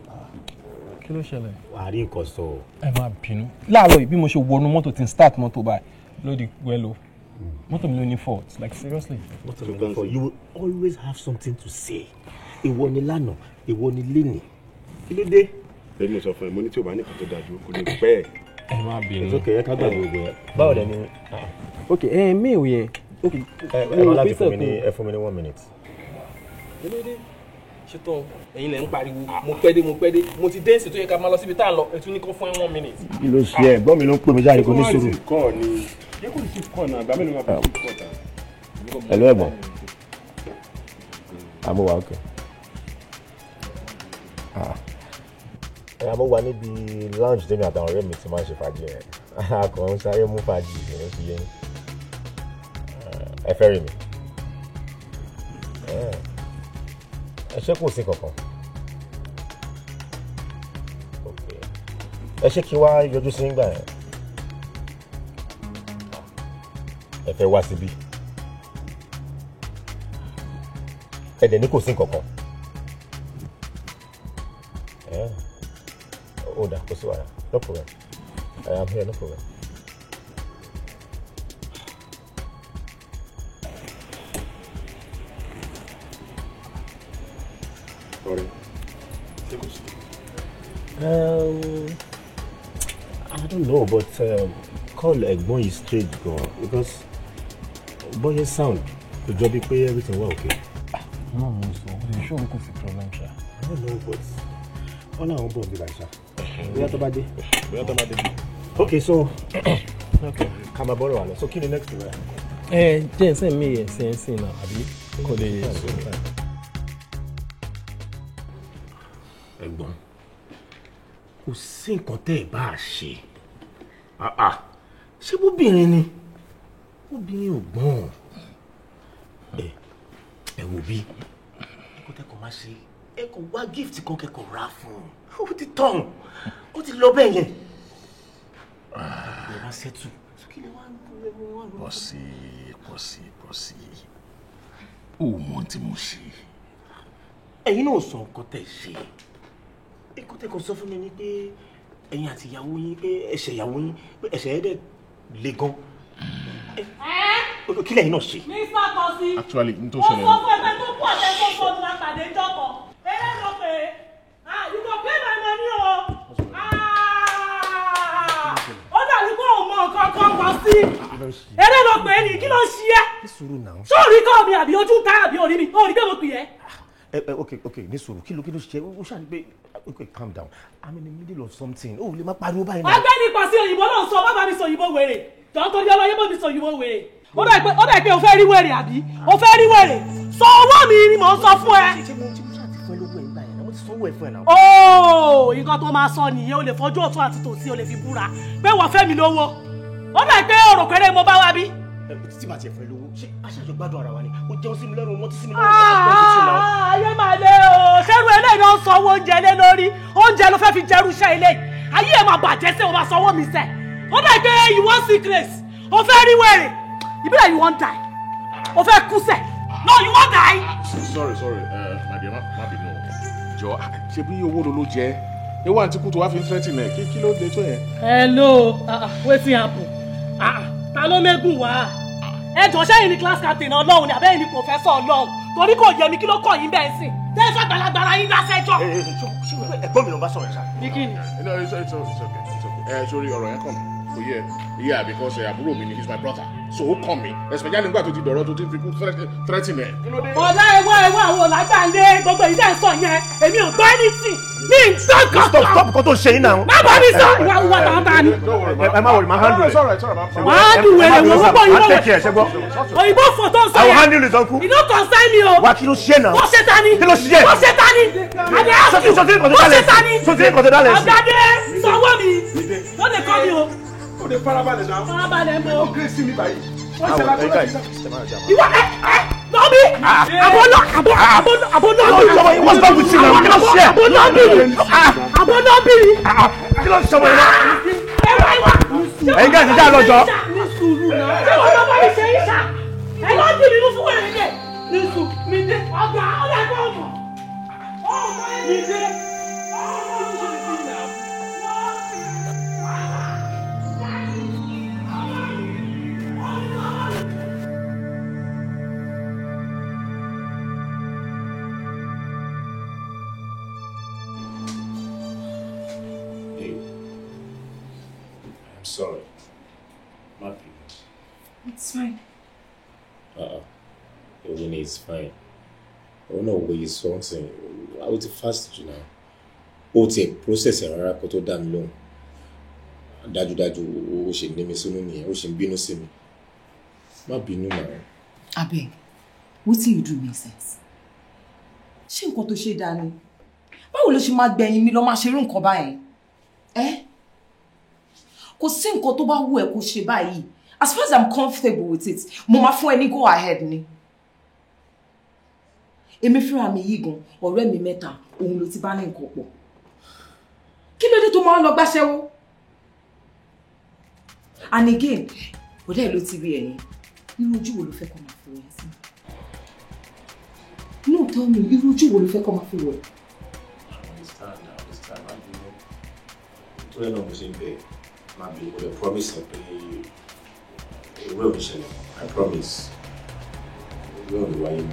Kí ló ṣẹlẹ̀? Wà á rí nǹkan sọ. Ẹ má bínú. Láàárọ̀ yìí bí mo ṣe wọnú mọ́tò tí ń start mọ́tò báyìí lódì wẹ́lò. Mọ́tò mi ló ní fault, like seriously. Mọ́tò mi ní fault. You will always have something to say. Ìwọ ni lánàá, ìwọ ni lénìí. Kí ló dé? Bẹ́ẹ̀ni mo sọ fún ẹ, mo ní tí o bá ní nǹkan tó dájú kò lè pẹ́ ẹ̀. Ẹ má bínú. It's okay, ẹ ká gbàgbé gbogbo ẹ. Báwo dẹ ni? Okay, mail yẹn. Okay. Ẹ máa láti fún mi ní 1 minute. Kí ló dé? Ṣetán ẹ̀yin lẹ ń pariwo mo pẹ́ dé mo ti dé sí tó yẹ ká máa lọ síbi tá a lọ ẹ tún ní kó fún ẹ 1 minute. Kí ló ṣe ẹ gbọ́n mi ló ń pè mí jáde kó ní sùúrù. Yẹ kó ti kọ́ náà àgbà mélòó máa fi kọ́ ta. Hello ẹ̀gbọ́n. Àmọ́ wà okay. Àmọ́ wà níbi lounge tèmi àtàwọn ọ̀rẹ́ mi ti máa ń ṣe fàájì ẹ̀. Akọ̀ ń sáré mú fàájì ìrìn sí yẹn. Ẹ fẹ́ rí mi. Ẹ ṣé kò sí kankan. Ẹ ṣé kí wá yọjú sí nígbà yẹn. Ẹ fẹ́ wá síbí. Ẹ dẹ̀ ní kò sí kankan. Ó dà kó sí wàrà. No problem. I am here, no problem. I don't know, but call ẹ̀gbọ́n yìí straight gan because bọ́yẹ sound kò jọ bí pé everything wà okay. No, so I'm sure we could see problem, sir. I don't know, but wọ́n náà wọ́n bọ̀ bí bàṣà. Bóyá tó bá dé. Bóyá tó bá dé bí. Okay, so Okay. Ká máa bọ́rọ̀ wà lọ. So kí ni next to that? Jẹ́ send me send now, àbí? Kò lè so. Ẹ̀gbọ́n, kò sí nǹkan tẹ́ ẹ bá ṣe. Ṣé bóbìnrin ni? Obìnrin ò gbọ́n. Ẹ wò bí nǹkan tẹ́ kò máa ṣe. Ẹ kò wá gift kan kẹ́kọ̀ọ́ rà fún un. Ó ti tán. Ó ti lọ bẹ́ẹ̀ yẹn. Ẹ bá ṣẹ́tù. Pọ̀ sí. Ó mọ tí mo ṣe. Ẹ̀yin náà sọ nǹkan tẹ́ ṣe. Nǹkan tẹ́ kò sọ fún mi ni pé ẹ̀yin àti ìyàwó yín pé ẹ̀ṣẹ̀ ìyàwó yín pé ẹ̀ṣẹ̀ ẹ̀ dẹ̀ le gan. Kí lẹ́yìn náà ṣe? Mi fàkọ sí. Actually, n tó Mo ṣẹlẹ̀. sọ fún ẹgbẹ́ tó pọ̀ tẹ́ tó sọ ọdún àpàdé jọ̀kọ̀. Eré lọ pé you go pay my money o. Ó dàbí pé òun mọ nǹkan kan wá sí. Eré lọ pé ní kí ló ṣí ẹ́? Ṣé orí kọ́ mi àbí ojú ta àbí orí mi? Orí pé mo pè é. Okay, ní sùúrù kí ló ṣe ó ṣàní pé okay, calm down. I'm in the middle of something. Ó lè má pariwo báyìí náà. Ọgbẹ́ni pàṣẹ òyìnbó náà sọ bàbá mi sọ òyìnbó wèrè. Jọ̀ọ́ torí ọlọ́yẹ́ bó mi sọ òyìnbó wèrè. Ó dà pé o fẹ́ rí wèrè àbí? O fẹ́ rí wèrè. Sọ owó mi ni mò ń sọ fún ẹ. Ooo, nǹkan tó máa sọ nìyẹn o lè fojú ọ̀tún àti tòsí o lè fi búra pé wọ́n fẹ́ mi lówó. Ó dà pé ọ̀rọ̀ pẹ̀lẹ́ mo bá wá bí. Títí bá tiẹ̀ fẹ́ lówó ṣé aṣáájú gbádùn ara wa ni ó jẹun sí mi lẹ́rù mọ́tí sí mi lẹ́rù ayé máa lé o ṣẹ́rù eléyìí náà ń sanwó oúnjẹ lé lórí oúnjẹ ló fẹ́ fi jẹ́rú iṣẹ́ eléyìí ayé ẹ̀ máa bàjẹ́ sí o máa sanwó mi sẹ́ ó dà pé you want secrets o fẹ́ rí wèrè ìbílẹ̀ you want die o fẹ́ kú sẹ́ no you want die. sorry my dear má bínú jọ ṣe bí owó ló jẹ ewu àti kú tó wá fi ń threaten ẹ kí ló dé tó yẹn. hello wetin happen ta ló mẹ́gùn wá ẹ jọ sẹ́yìn ní class captain ọlọ́run ni àbẹ́yìn ní professor ọlọ́run torí kò yẹ mi kí ló kọ̀ yín bẹ́ẹ̀ sìn tẹ́ ẹ fẹ́ gbalagbara yín lásẹ̀jọ́. ẹ̀gbọ́n mi ló bá sọ̀rọ̀ ṣá. ní kí ni. it's okay. Sori ọ̀rọ̀ yẹn kàn mí kò yẹ yeah because àbúrò mi ni he's my brother so ó kàn mí especially nígbà tó ti dọ̀rọ̀ tó ti fi kú threaten ẹ. ọ̀la ẹ̀wọ̀ àwọn ọ̀làgbàǹdé gbogbo ìdá ìsọ̀ yẹn èmi ò gbọ́ anything ní ìgbọ́kàn. stop kó tó ṣe yín náà. má bọ́ mi sọ ìwà ìwà tàǹtà ni. ẹ má wọlé máa handle it. wàá dùn wẹ̀rẹ̀ wọ́n gbọ́ òyìnbó wẹ̀. òyìnbó fòtó ń sọ yẹn. I will handle it uncle. you no concern me o. wà á kí ló ṣe náà. wọ́n ṣe ta ni. kí ló ṣe. wọ́n ṣe ta ni. àdé àṣù wọ́n ṣe ta ni. ọ̀gádé sanwó mi wọ́n lè kọ́ mi o. o de farabalẹ̀ náà. farabalẹ̀ mo. o kéré sí mi báyìí. wọ́n ṣe la tó láti. ìwọ lọ́bí àbọ̀lọ́bí. what's wrong with you now. kí ló ṣe. àbọ̀lọ́bí. kí ló ṣe wọ́n yẹn. ẹ̀yin gáàsì já lọ́jọ́. ní sùúrù náà. ṣé wọ́n bá bá mi ṣe é ṣá. ẹ lọ́ọ́ dì nínú fún wẹ̀rẹ̀ dẹ̀. ní sùúrù mi dé ọgbà ọ̀dàgbọ́ ọmọ. mi dé. Sorry. Not It's fine. Even it's fine. Oh no, we is something. I would fast you now. O ti process rárá kó tó dá mi lóhùn. Dájúdájú o ṣe ní mi sínú nìyẹn, o ṣe ń bínú sí mi. Má bínú náà. Abeg, wetin you do make sense? Ṣé nǹkan tó ṣe dá ni? Báwo ló ṣe máa gbẹ̀yìn mi lọ máa ṣe irú nǹkan báyìí? Kò sí nǹkan tó bá wù ẹ́ kó ṣe báyìí. As far as I'm comfortable with it, mo máa fún ẹ ní go ahead ni. Èmi fúnra mi yìí gan, ọ̀rẹ́ mi mẹ́ta, òun ló ti bá ní nǹkan pọ̀. Kí ló dé tó máa ń lọ gbáṣẹ́wó? And again, ọ̀dẹ́ ló ti rí ẹ̀yìn. Irú ojú wo ló fẹ́ kó máa fi wẹ̀ sí? No, tell me, irú ojú wo ló fẹ́ kó máa fi wẹ̀? Understand. Tó yẹ náà mo ṣe ń bẹ̀. I promise to pay. It will be shared. I promise. It will be why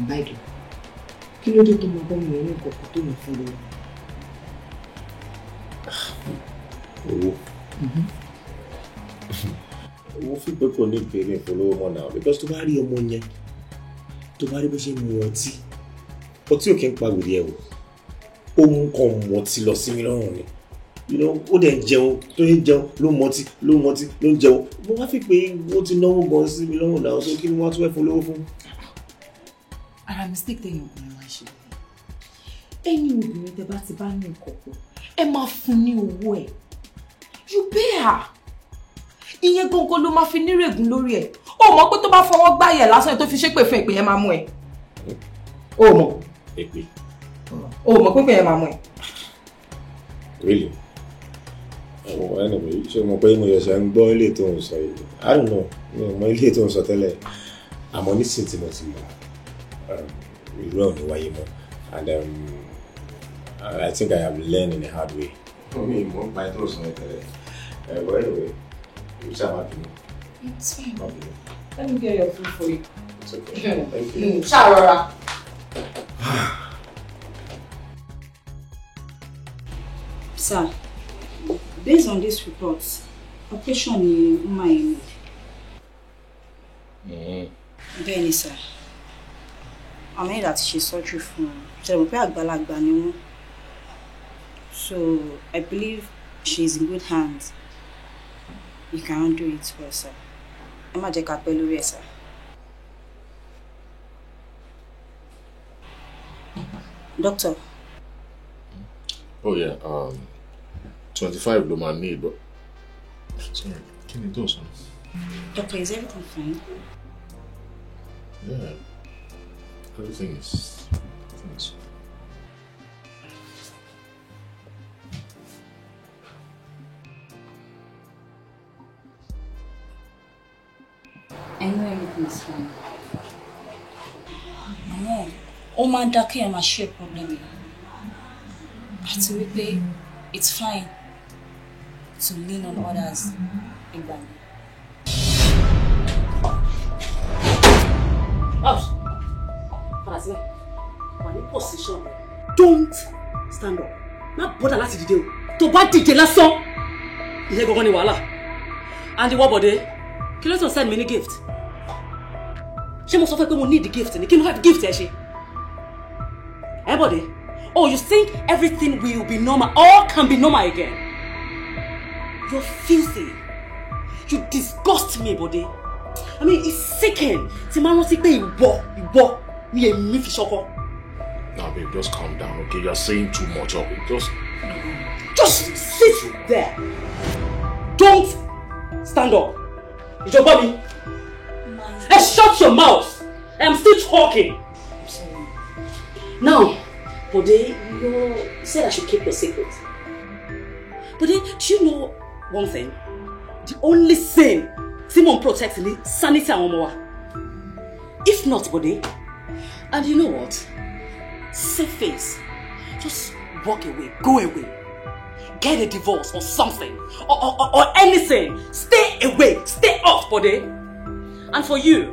Báyìí, kí ló dé tó máa bọ́ mi ní nǹkan tó ní fún mi? Owó. Owó fi pé kò ní ìbéèrè ìpolówó mọ́ náà because tó bá rí ọmọ yẹn tó bá rí bó ṣe mu ọtí ò kí ń pa wèrè ẹ̀ o. Ó mú kan mu ọtí lọ sí mi lọ́rùn ni. you know, ó dẹ̀ jẹun tó ń jẹun ló mọtí ló ń jẹun mo wá fi pé ó ti náwó gan sí mi lọ́rùn náà so kí ni wọ́n tún fẹ́ fún lówó fún. ara mistake tẹ̀yìn obìnrin máa ṣe ẹ̀yin obìnrin tẹ́ bá ti bá ní nǹkan pọ̀ ẹ máa fún ní owó ẹ̀ you pay her ìyẹn gangan ló máa fi nírègùn lórí ẹ̀ ó mọ̀ pé tó bá fọwọ́ gbáyẹ̀ lásán tó fi ṣépè fún ìpè yẹn máa mú ẹ ó mọ̀ èpè ó mọ̀ pé ìpè yẹn máa mú ẹ. Really? Oh, anyway, ṣé mo pé mo ṣẹ̀ṣẹ̀ ń gbọ́ ilé tó ń sọ yìí? I don't know. Mi ò mọ ilé tó ń sọ tẹ́lẹ̀. Àmọ́ nísìnyí tí mo ti mọ̀, irú ẹ̀ ò ní wáyé mọ́. And I think I have learned in a hard way. Mi ò mọ̀ pa ẹ̀ tó ń sọ yẹn tẹ́lẹ̀. But anyway, you ṣáà máa bínú. It's fine. Let me get your food for you. It's okay. Thank you. Ṣáà rọra. Sir, based on this report, operation ni Ayinde. Bẹ́ẹ̀ni sir, I made that she surgery fún ṣe mọ̀ pé àgbàlagbà ni wọ́n. So I believe she is in good hands. You can do it well, sir. Ẹ má jẹ́ ká pẹ́ lórí ẹ̀, sir. Doctor. Oh yeah, 25 ló máa need, but sorry, can you do something? Doctor, is everything fine? Yeah, everything is fine. I know everything is fine. No, ó máa ń dá kéèyàn máa share problem yìí. Àti wípé it's fine to lean on others ìgbà mi. Position. Don't stand up. Má bother láti dìde o. Tó bá dìde lásán. Ìyẹn gangan ni wàhálà. And ìwọ Bọ̀dé, kí ló tó send me ní gift? Ṣé mo sọ fún ẹ pé mo need the gift ni? Kí ló fẹ́ gift ẹ ṣe? Bọ̀dé, oh, you think everything will be normal or can be normal again? You're filthy. You disgust me, Bọ̀dé. I mean, it's sickening. Tí máa rántí pé ìwọ ni èmi fi ṣọkọ. Now, babe, just calm down, okay? You're saying too much of it. Just sit there. Don't stand up. Ìjọba mi. Hey, shut your mouth. I'm still talking. I'm sorry. Now, Bode, you said I should keep your secret. Bode, do you know one thing? The only thing Simon protects me, sanity and Omowa. If not, Bode, and you know what? Save face. Just walk away. Go away. Get a divorce or something. Or anything. Stay away. Stay off, Bode. And for you,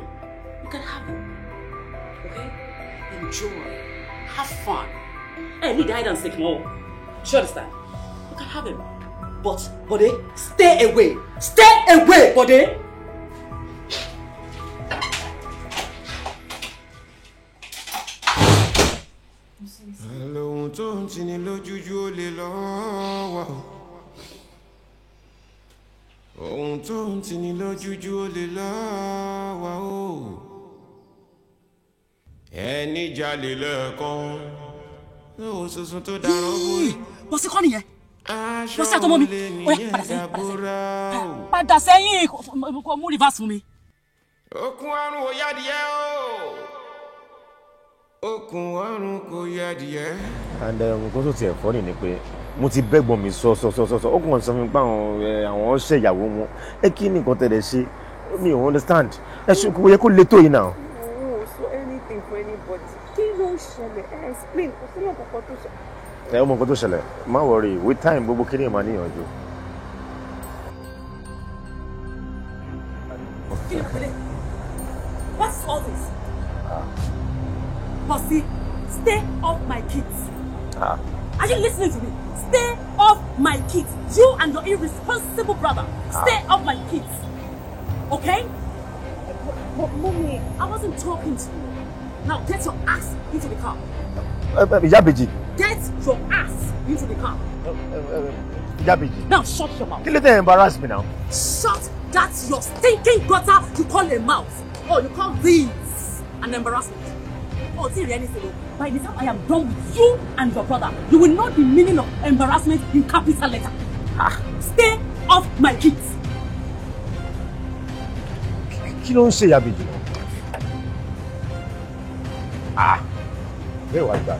you can have it. Okay? Enjoy. Have fun. Hey, need hide and seek more. Do you understand? You can have him. But, Bode, stay away. Stay away, Bode. Ohun tó ń tini lójújú ó lè lọ́wọ́. Ohun tó ń tini lójújú ó lè lọ́wọ́ o. Ẹni jalè lẹ́ẹ̀kan lówó tuntun tó dára borí. Bọ́ sí kọ́ nìyẹn. Bọ́ sí àtọmọ́ mi. Ó yá padà sẹ́yìn. Kò mú reverse fún mi. Okun àrùn ò yádìí ẹ́ o. Okun ọrùn kò yẹ díẹ̀. And nǹkan tó tiẹ̀ fọ́ ni pé mo ti bẹ́gbọ́n mi sọ ó kàn sọ mi pé àwọn ṣe ìyàwó wọn kí ni nǹkan tẹ̀lé ṣe mi ò understand ṣe kò yẹ kó le tó yìí náà. So anything for anybody kí ló ń ṣẹlẹ̀ explain kò sí ọ̀pọ̀ kan tó ṣẹlẹ̀. Ọmọ nǹkan tó ṣẹlẹ̀ má worry with time gbogbo kí ni ìmọ̀ níyànjú. What's all this? Bossy, stay off my kids. Are you listening to me? Stay off my kids. You and your irresponsible brother. Stay off my kids. Okay? But mommy, I wasn't talking to you. Now get your ass into the car. Yabeji. Get your ass into the car. Yabeji. Now shut your mouth. Kill it and embarrass me now. Shut that your stinking gutter you call a mouth. Oh, you call this an embarrassment. Oh, see anything. By the time I am done with you and your brother, you will know the meaning of embarrassment in capital letter. Stay off my kids. Kí ló ń ṣe Yabeji? Where was that?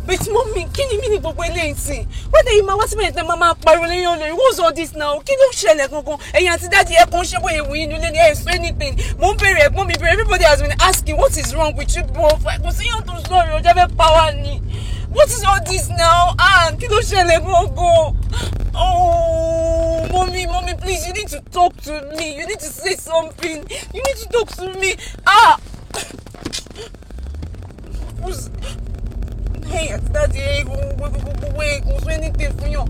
But mommy, can you mean gbogbo eléyìí sin? Whether you ma wá síbẹ̀ tẹ́ máa pariwo lẹ́yìn olórí, what's all this now? Kí ló ṣẹlẹ̀ gangan? Ẹ̀yin àti daddy ẹ kàn ṣe bóyá ewu yín nílé ní ẹ̀sùn anything. Mo ń bèrè ẹ̀gbọ́n mi bèrè, everybody has been asking what is wrong with you both. Kò sí yàn tó sọ̀rọ̀ ọjọ́ fẹ́ power ni. What is all this now? Kí ló ṣẹlẹ̀ gangan? Oh, mommy, please, you need to talk to me. You need to say something. You need to talk to me. Hey, daddy, wait, anything for you.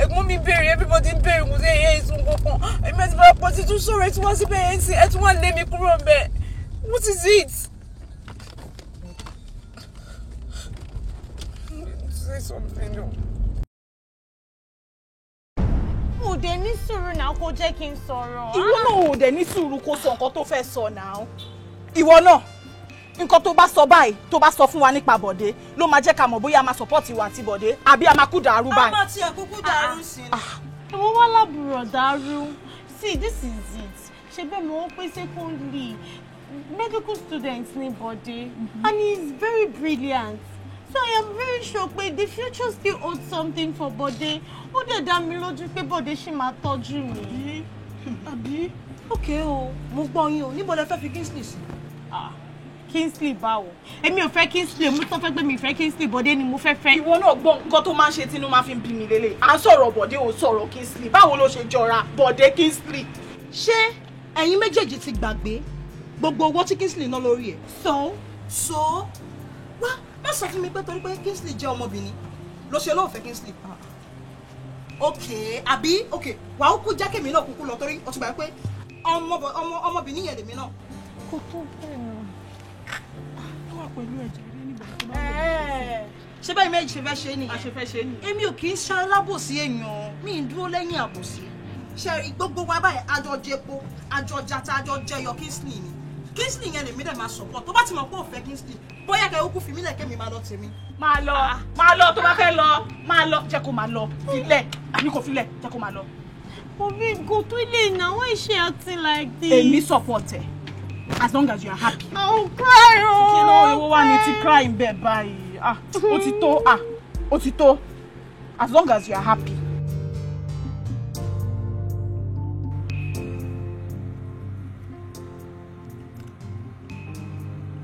Mommy bury everybody bury. Was hey, so go. I met my party too sorry. It was a bit. It won't let me come back. What is it? Say something. Oh, dẹ̀ ní sùúrù náà kó jẹ́ kí n sọ̀rọ̀. Ìwọ náà ò dẹ̀ ní sùúrù kó sọ nǹkan tó fẹ́ sọ náà. Ìwọ náà. Nǹkan tó bá sọ báyìí tó bá sọ fún wa nípa Bọ̀dé ló máa jẹ́ ká mọ̀ bóyá a máa support ìwà àti Bọ̀dé àbí a máa kú dàrú báyìí. Àmọ́ tí ẹ kúkú dàrú sí i. Àwọn wá lábùrọ̀ dàrú. See, this is it. Ṣé bẹ́ẹ̀ mo ń pè secondly medical student ní Bọ̀dé and he is very brilliant. So I am very sure pé the future still holds something for Bọ̀dé. Ó dẹ̀ dá mi lójú pé Bọ̀dé ṣì máa tọ́jú mi. Àbí? Okay o, mo gbọ́ yín o. Níbo lẹ fẹ́ fi Kingsley sí? Kingsley báwo? Èmi ò fẹ́ Kingsley, mo sọ fẹ́ pé mi fẹ́ Kingsley, Bọ̀dé ni mo fẹ́ fẹ́. Ìwọ náà gbọ́ nǹkan tó máa ń ṣe tínú máa fi ń bí mi lélẹ̀. À ń sọ̀rọ̀ Bọ̀dé ò sọ̀rọ̀ Kingsley. Báwo ló ṣe jọra Bọ̀dé Kingsley? Ṣé ẹ̀yin méjèèjì ti gbàgbé gbogbo owó tí Kingsley ná lórí ẹ̀? So wá má sọ fún mi pé torí pé Kingsley jẹ́ ọmọbìnrin ló ṣe lóò fẹ́ Kingsley. Okay, àbí okay, wàá kú jẹ́ kémi náà kúkú lọ torí o ti gbà pé ọmọbìnrin yẹn lèmi náà. Kò tó bẹ́ẹ̀ náà. Pẹ̀lú ẹ̀jẹ̀ rí nígbà tó bá wọlé. Ṣé báyìí méjì ṣe fẹ́ ṣe ni? A ṣe fẹ́ ṣe ni. Èmi ò kì í ṣe alábòsí èèyàn, mi ń dúró lẹ́yìn àbòsí. Ṣé gbogbo wa báyìí àjọ jẹpo, àjọ jata, àjọ jẹyọ Kingsley ni. Kingsley yẹn lèmi dẹ̀ máa support. Tó bá ti mọ̀ pé ò fẹ́ Kingsley, bóyá kẹ́ ó kú fi mí lẹ̀ kémi máa lọ tèmi. Máa lọ tó bá fẹ́ lọ, máa lọ. Jẹ́ kó máa lọ, filẹ̀, àní kò filẹ̀, jẹ́ kó máa lọ. Obi, go to ilé now, why is she acting like this? Èmi support ẹ. As long as you are happy. I'll cry. Kí ló ìwọ wá ní ti cry ń bẹ̀ báyìí? Ó ti tó. As long as you are happy.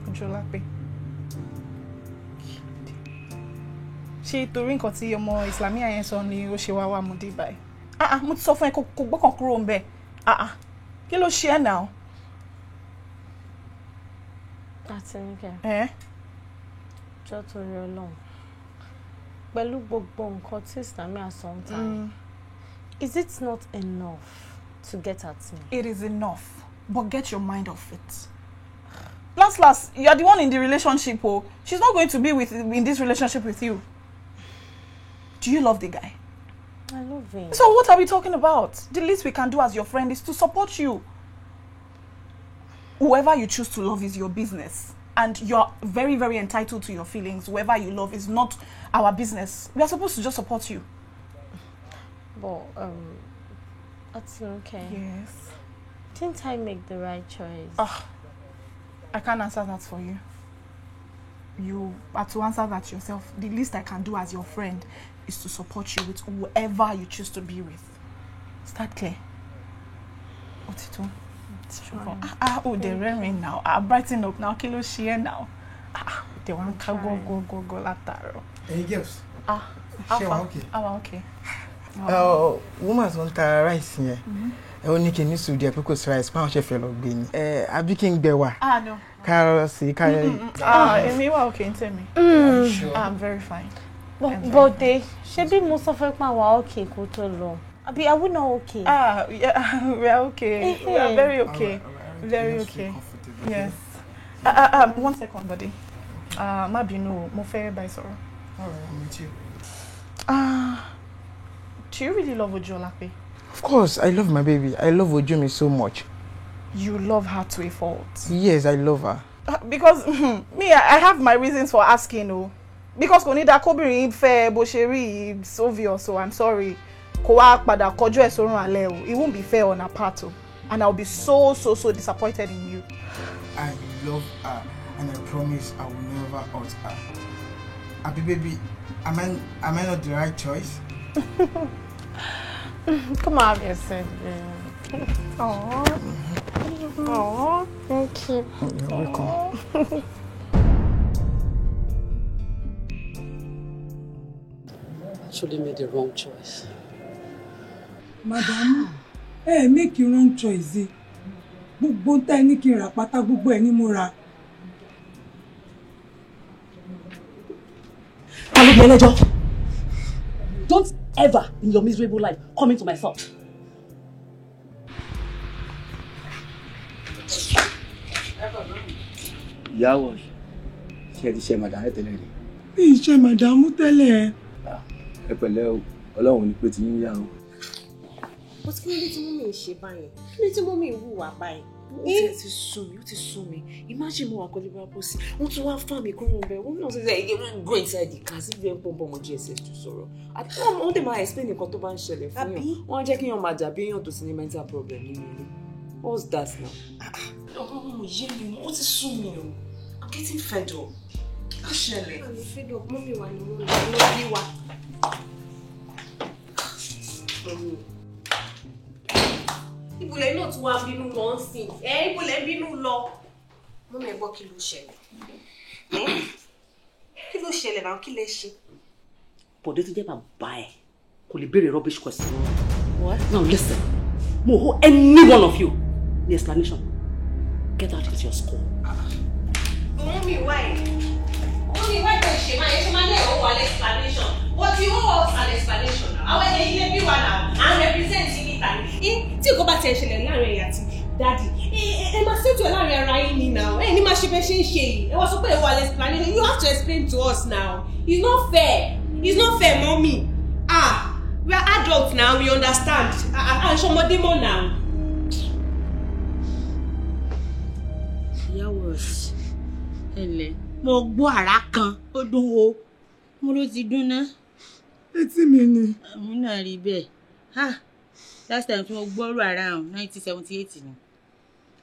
Ojúlápé. Ṣé torí nǹkan tí ọmọ Islamia yẹn sọ ni ó ṣe wá mú dé báyìí? Mo ti sọ fún ẹ kó gbọ́kàn kúrò ń bẹ̀. Kí ló ṣe ẹ́ náà? Àtinúkẹ́. Jọ́ torí Ọlọ́run. Pẹ̀lú gbogbo nǹkan tí Islamia sọ ń ta. Is it not enough to get at me? It is enough, but get your mind off it. Last, you are the one in the relationship. Oh, she's not going to be in this relationship with you. Do you love the guy? I love him. So what are we talking about? The least we can do as your friend is to support you. Whoever you choose to love is your business. And you're very, very entitled to your feelings. Whoever you love is not our business. We are supposed to just support you. But, that's okay. Yes. Didn't I make the right choice? I can't answer that for you. You have to answer that yourself. The least I can do as your friend is to support you with whoever you choose to be with. Is that clear? Otito. Oh, they're rain now. Brighten up now. Kilo share now. They want to go lataro. Hey, girls. Okay. Woman tó ń ta rice yẹn. Ó ní kí n ní sùúrù díẹ̀ pé kò sí rice, báwọn ṣe fẹ́ lọ gbé ni. Àbí kí n gbẹ wá. No. Ká sí ká. Èmi wà okay tell me. I'm very fine. But ṣebí mo sọ fẹ́ pa wá okay kó tó lọ. Abi, are we not okay? Yeah, we are okay. We are very okay. Very okay. Yes. 1 second, buddy. Má bínú, mo fẹ́ bá ẹ sọ̀rọ̀. All right, I'm with you. Do you really love Ojolape? Of course, I love my baby. I love Ojumi so much. You love her to a fault. Yes, I love her. Because me, I have my reasons for asking. Because kò ní dá kóbìnrin fẹ́ bó ṣe rí, it's obvious, so I'm sorry. Kò wá padà kọjú ẹ̀ sórun alẹ́ o. It won't be fair on her part o. And I'll be so disappointed in you. I love her and I promise I will never hurt her. Abi baby, am I not the right choice? Come on, have yourself. Aww. Thank you. You're welcome. Actually made the wrong choice. Madam, make the wrong choice. Gbogbo tá ní kí n rà pátá gbogbo ẹ̀ ni mo rà. Don't ever in your miserable life come into my thought. Ìyàwó ṣe ti ṣe madam tẹ́lẹ̀ rí. Mi ṣe madam tẹ́lẹ̀. Ẹ pẹ̀lẹ́ o, Ọlọ́run ní pé ti yín yá o. But kí ló dé tí mọ́mì ṣe báyìí? Kí ló dé tí mọ́mì hùwà báyìí? Ó ti sú mi. Imagine mo wà kọ́ Liverpool pósí. Wọ́n tún wá fà mí kúrò bẹ́ẹ̀. Wọ́n náà ṣe go inside the car sí bí ẹ̀ ń pọ́npọ́n ọmọ GSS tó sọ̀rọ̀. Wọ́n dẹ̀ máa explain nǹkan tó bá ń ṣẹlẹ̀ fún yàn. Wọ́n á jẹ́ kí yàn máa jà bí èèyàn tó ti ní mental problem nínú ilé. What's that now? Ọmọ yé mi, ó ti sú mi o. I'm getting fed up. Kí ló ṣẹlẹ̀? I'm fed up. Mọ́mì wà ní wọ́n lọ bí wa. Ibùlẹ̀ náà tún wá bínú lọ ń sìn. Ibùlẹ̀ bínú lọ. Mú mi gbọ́ kí ló ṣẹlẹ̀. Kí ló ṣẹlẹ̀ náà? Kí lẹ ṣe? Bọ̀dé tó jẹ́ bàbá ẹ̀ kò lè béèrè rubbish question. What? Now listen. Mo hold any one of you the explanation. Get out with your school. Mummy, why? Mummy, why don't she mind? She might not want explanation. What you want an explanation now? Àwọn ẹ̀yẹ bí wà now. I represent you ní tàbí. Tí kò bá ti ṣẹlẹ̀ láàrin ẹ̀yà àti daddy. Ẹ máa ṣètò ẹ̀ láàrin ara yín ni now. Ẹ ní máa ṣe bẹ́ ṣe ń ṣe yìí. Ẹ wá sọ pé ẹ wà explanation. You have to explain to us now. It's not fair. It's not fair, mommy. We are adults now. We understand. Ṣọmọdé mọ́ now. Ẹ̀lẹ́ mo gbọ́ àrá kan ó dún o mo ló ti dún ná. Etí mi ni. Àmì náà rí bẹ́ẹ̀. Last time tí mo gbọ́rọ̀ around 1978 ni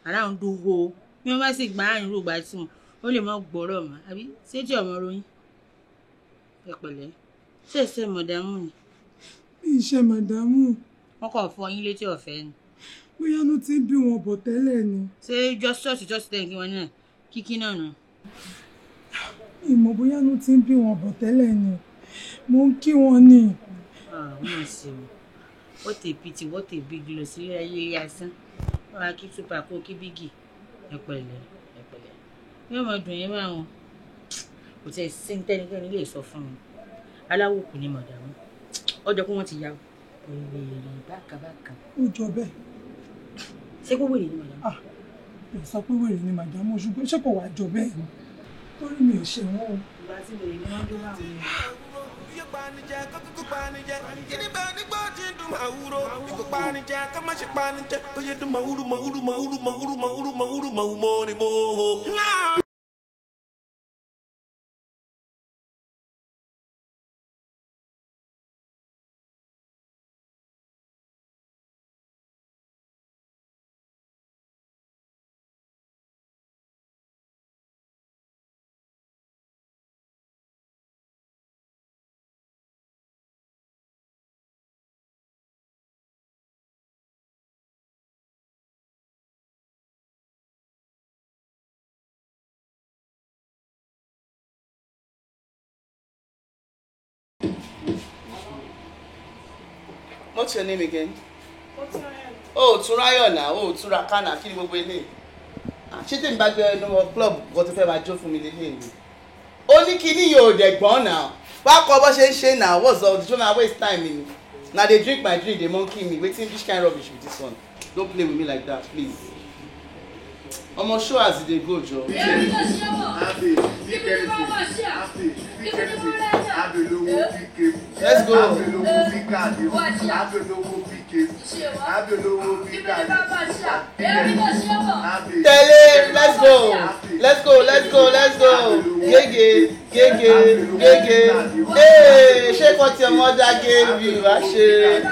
around dún o bí wọ́n bá sì gbà àrùn rògbà tí mo ó lè má gbọ́rọ̀ mọ́ àbí séjì ọmọ ròyìn ẹ pẹ̀lẹ́ ṣé ṣe mọ̀dámù ni. Mi ṣe mọ̀dámù. Wọ́n kàn fọ yín létí ọ̀fẹ́ ni. Bóyá ló ti bí wọn bọ̀ tẹ́lẹ̀ ni. Ṣé jọ́sọ̀ọ̀sì tẹ̀ kí wọ́n náà kíkí náà nù. Ìmọ̀ bóyá ló ti bí wọn bọ̀ tẹ́lẹ̀ ni. Mo ń kí wọn ni. Wọ́n ṣe o. What a pity, what a big loss. Ilé ayé asán. Wọ́n á kí super kó kí bígì. Ẹ pẹ̀lẹ́. Yóò máa dùn yín máa wọn. Kò tẹ̀ sí tẹ́nikẹ́ni lè sọ fún mi. Aláwọ̀ kù ní mọ̀dàmú. Ọjọ́ kó wọ́n ti yá o. Èrè bákàbákà. Ó jọ bẹ́ẹ̀. Ṣé kó wèrè ní mọ̀dàmú? Ẹ sọ pé wèrè ní màdàmú ṣùgbọ́n ṣé kò wá jọ bẹ́ẹ̀ ni? Torí mi ò ṣe wọ́n o. Ìgbà tí wèrè ní wọ́n dún wà wọ́n. Kíni bá nígbà tí ń dùn màwúrò, ikú panijẹ́, ká má ṣe panijẹ́, ó yẹ dùn màwúrò mọ́ ni mo. What's your name again? Oh, Turayo now. Oh, Turakana. Kí ni gbogbo eléyìí? Ṣé tèmi bá gbé ẹnu club kan tó fẹ́ máa jó fún mi lélẹ́yìí? Ó ní kíní yóò dẹ̀gbọ́n náà. Wá kọ́ bó ṣe ń ṣe now. What's all the show na waste time in? Now they drink my drink, they monkey me. Waiting this kind of rubbish with this one. Don't play with me like that, please. I'm gonna show as they go, Joe. Let's go. Tele, let's go. Let's go, let's go, let's go. Gege, gege, gege. Hey, shake what your mother gave you, Ashe.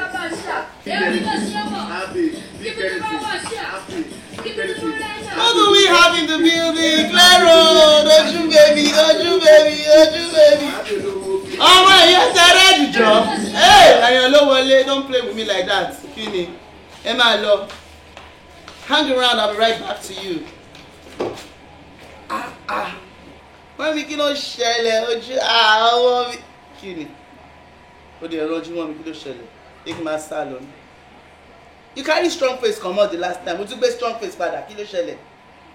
What do we have in the building? Claro, don't you baby, don't you baby, don't you baby. Oh my, yes, I ready, Joe. Hey, Ayolowale, don't play with me like that. Kini, Emma, love. Hang around, I'll be right back to you. When we kilo shele, oju, Kini. Oh, the eroju want me kilo shele. Take my salon. You carry strong face come out the last time. Mo tún gbé strong face padà. Kí ló ṣẹlẹ̀?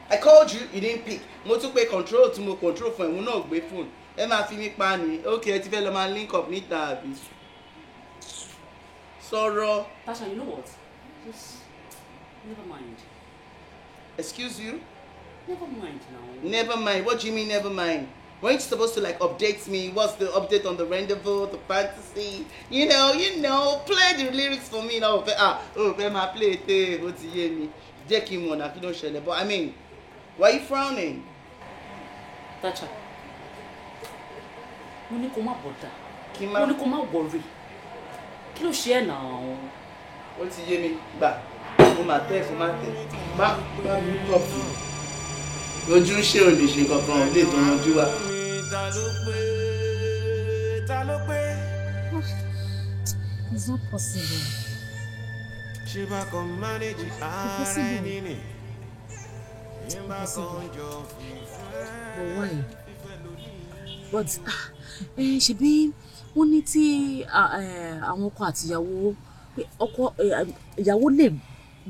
I called you, you didn't pick. Mo tún pé control tí mo control fún ẹ, mo náà gbé phone. Ẹ máa fi mí pa ni. Okay, ẹ ti fẹ́ lọ máa link up níta àbí. Sọ̀rọ̀. Tasha, you know what? Just never mind. Excuse you? Never mind now. Never mind. What do you mean never mind? Weren't you supposed to like update me? What's the update on the rendezvous, the fantasy? You know, play the lyrics for me now. Bema play it. What's the me? Jackie Mona, you don't share it. But I mean, why are you frowning? Tasha. Mo ní kó má bother. Kima. Mo ní kó má worry. Kí ló ṣe ẹ́ now? What's the me? Ba. Mo ma tẹ́ fún ma tẹ́. Ba mi kọ́ fún. Ojú ṣe ò lè ṣe kankan lè tó yanjú wa. It's not possible. Impossible. But why? But ṣebí wọ́n ní tí àwọn ọkọ àti ìyàwó lè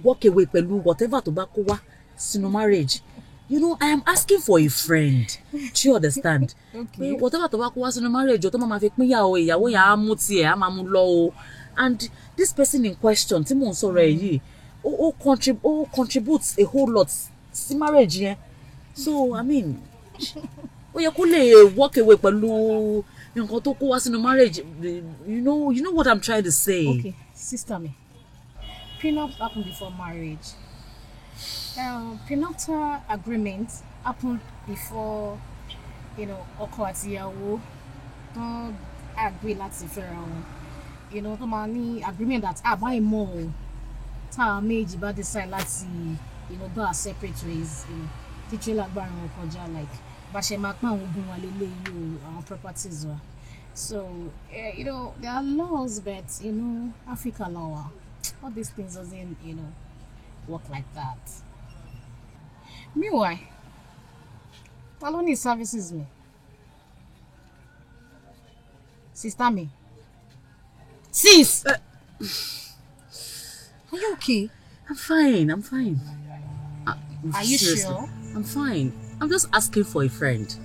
walk away pẹ̀lú whatever tó bá kó wá sínú marriage. You know, I am asking for a friend. Do you understand? Okay. Whatever to work was in a marriage, or to mama fi pín ìyàwó ya mú tiẹ̀, a máa mú lọ o. And this person in question, tí mò ń sọ̀rọ̀ yìí, contributes a whole lot sí marriage yẹn. So, I mean, ó yẹ kó lè walk away pẹ̀lú nǹkan tó kó wá sínú marriage. You know what I'm trying to say. Okay, sister me. Prenups happen before marriage. Prenuptial agreement happened before, ọkọ àti ìyàwó don't agree láti fẹ́ra wọn. Tó máa ní agreement that báyìí mọ̀ o, táwọn méjì bá decide láti, go our separate ways, títí lágbára wọn kọjá like bá ṣe máa pín àwọn ogún wa lélẹ́yìí o, àwọn properties wa. So, there are laws, but, Africa law, all these things doesn't, work like that. Meanwhile, Taloni services me. Sister me. Sis! Are you okay? I'm fine. Are you seriously, sure? I'm fine. I'm just asking for a friend.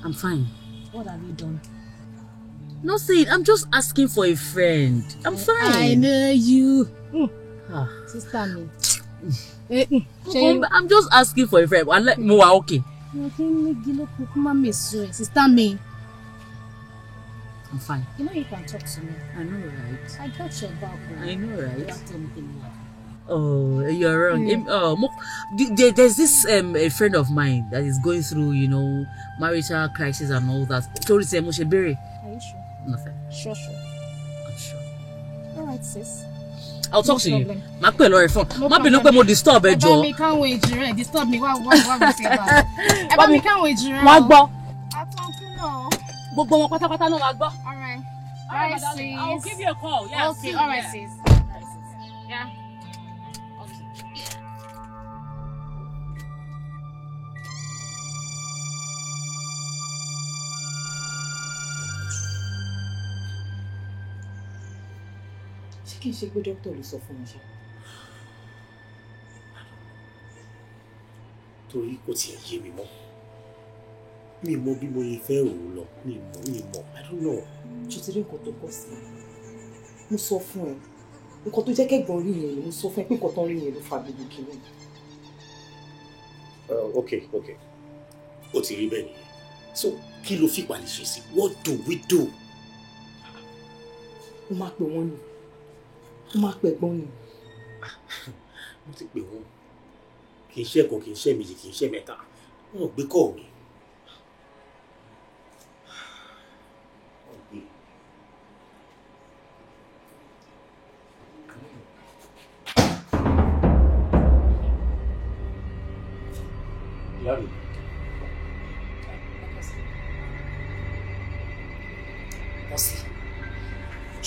I'm fine. What have you done? Nothing. I'm just asking for a friend. I'm fine. I know you. Sister me. I'm just asking for a friend. And let me okay. Sister me. I'm fine. You know you can talk to me. I know, right? I got your back. I know, right? You have to anything more. Oh, you're wrong. There's this a friend of mine that is going through, marital crisis and all that. Are you sure? Nothing. Sure. I'm sure. All right, sis. I'll talk to you. Ma pe lori phone. Ma bínú pé mo disturb ẹ jọ̀ọ́. Me can't wait to disturb me. What we say about? Eba me can't wait to. Wọ́n gbọ́. Atonku no. Gbogbo wọn pátápátá náà wá gbọ́. All right. All right, sis. I'll give you a call. Yeah. Okay. All right, sis. Yeah. ṣé kí n ṣe pé dókítà ló sọ fún mi ṣá. torí kò tiẹ̀ yé mi mọ́ mi mọ bí mo yẹ fẹ́ rò ó lọ mi mọ̀ I don't know. ṣùtì rí nǹkan tó kọ sí mo sọ fún ẹ nǹkan tó jẹ́ kẹ́gbọ́n rí yẹn mo sọ fún ẹ pé nǹkan tó ń rí yẹn ló fa gbogbo kìíní. ok ó ti rí bẹ́ẹ̀ nìyẹn so kí ló fi ìpàdé ṣe sí what do we do. mo máa pè wọ́n ni mo máa pè ẹ̀gbọ́n ni. mo ti pè wọ́n kì í ṣe ẹ̀kan kì í ṣe méjì kì í ṣe mẹ́ta wọn ò gbé kọ́ mi.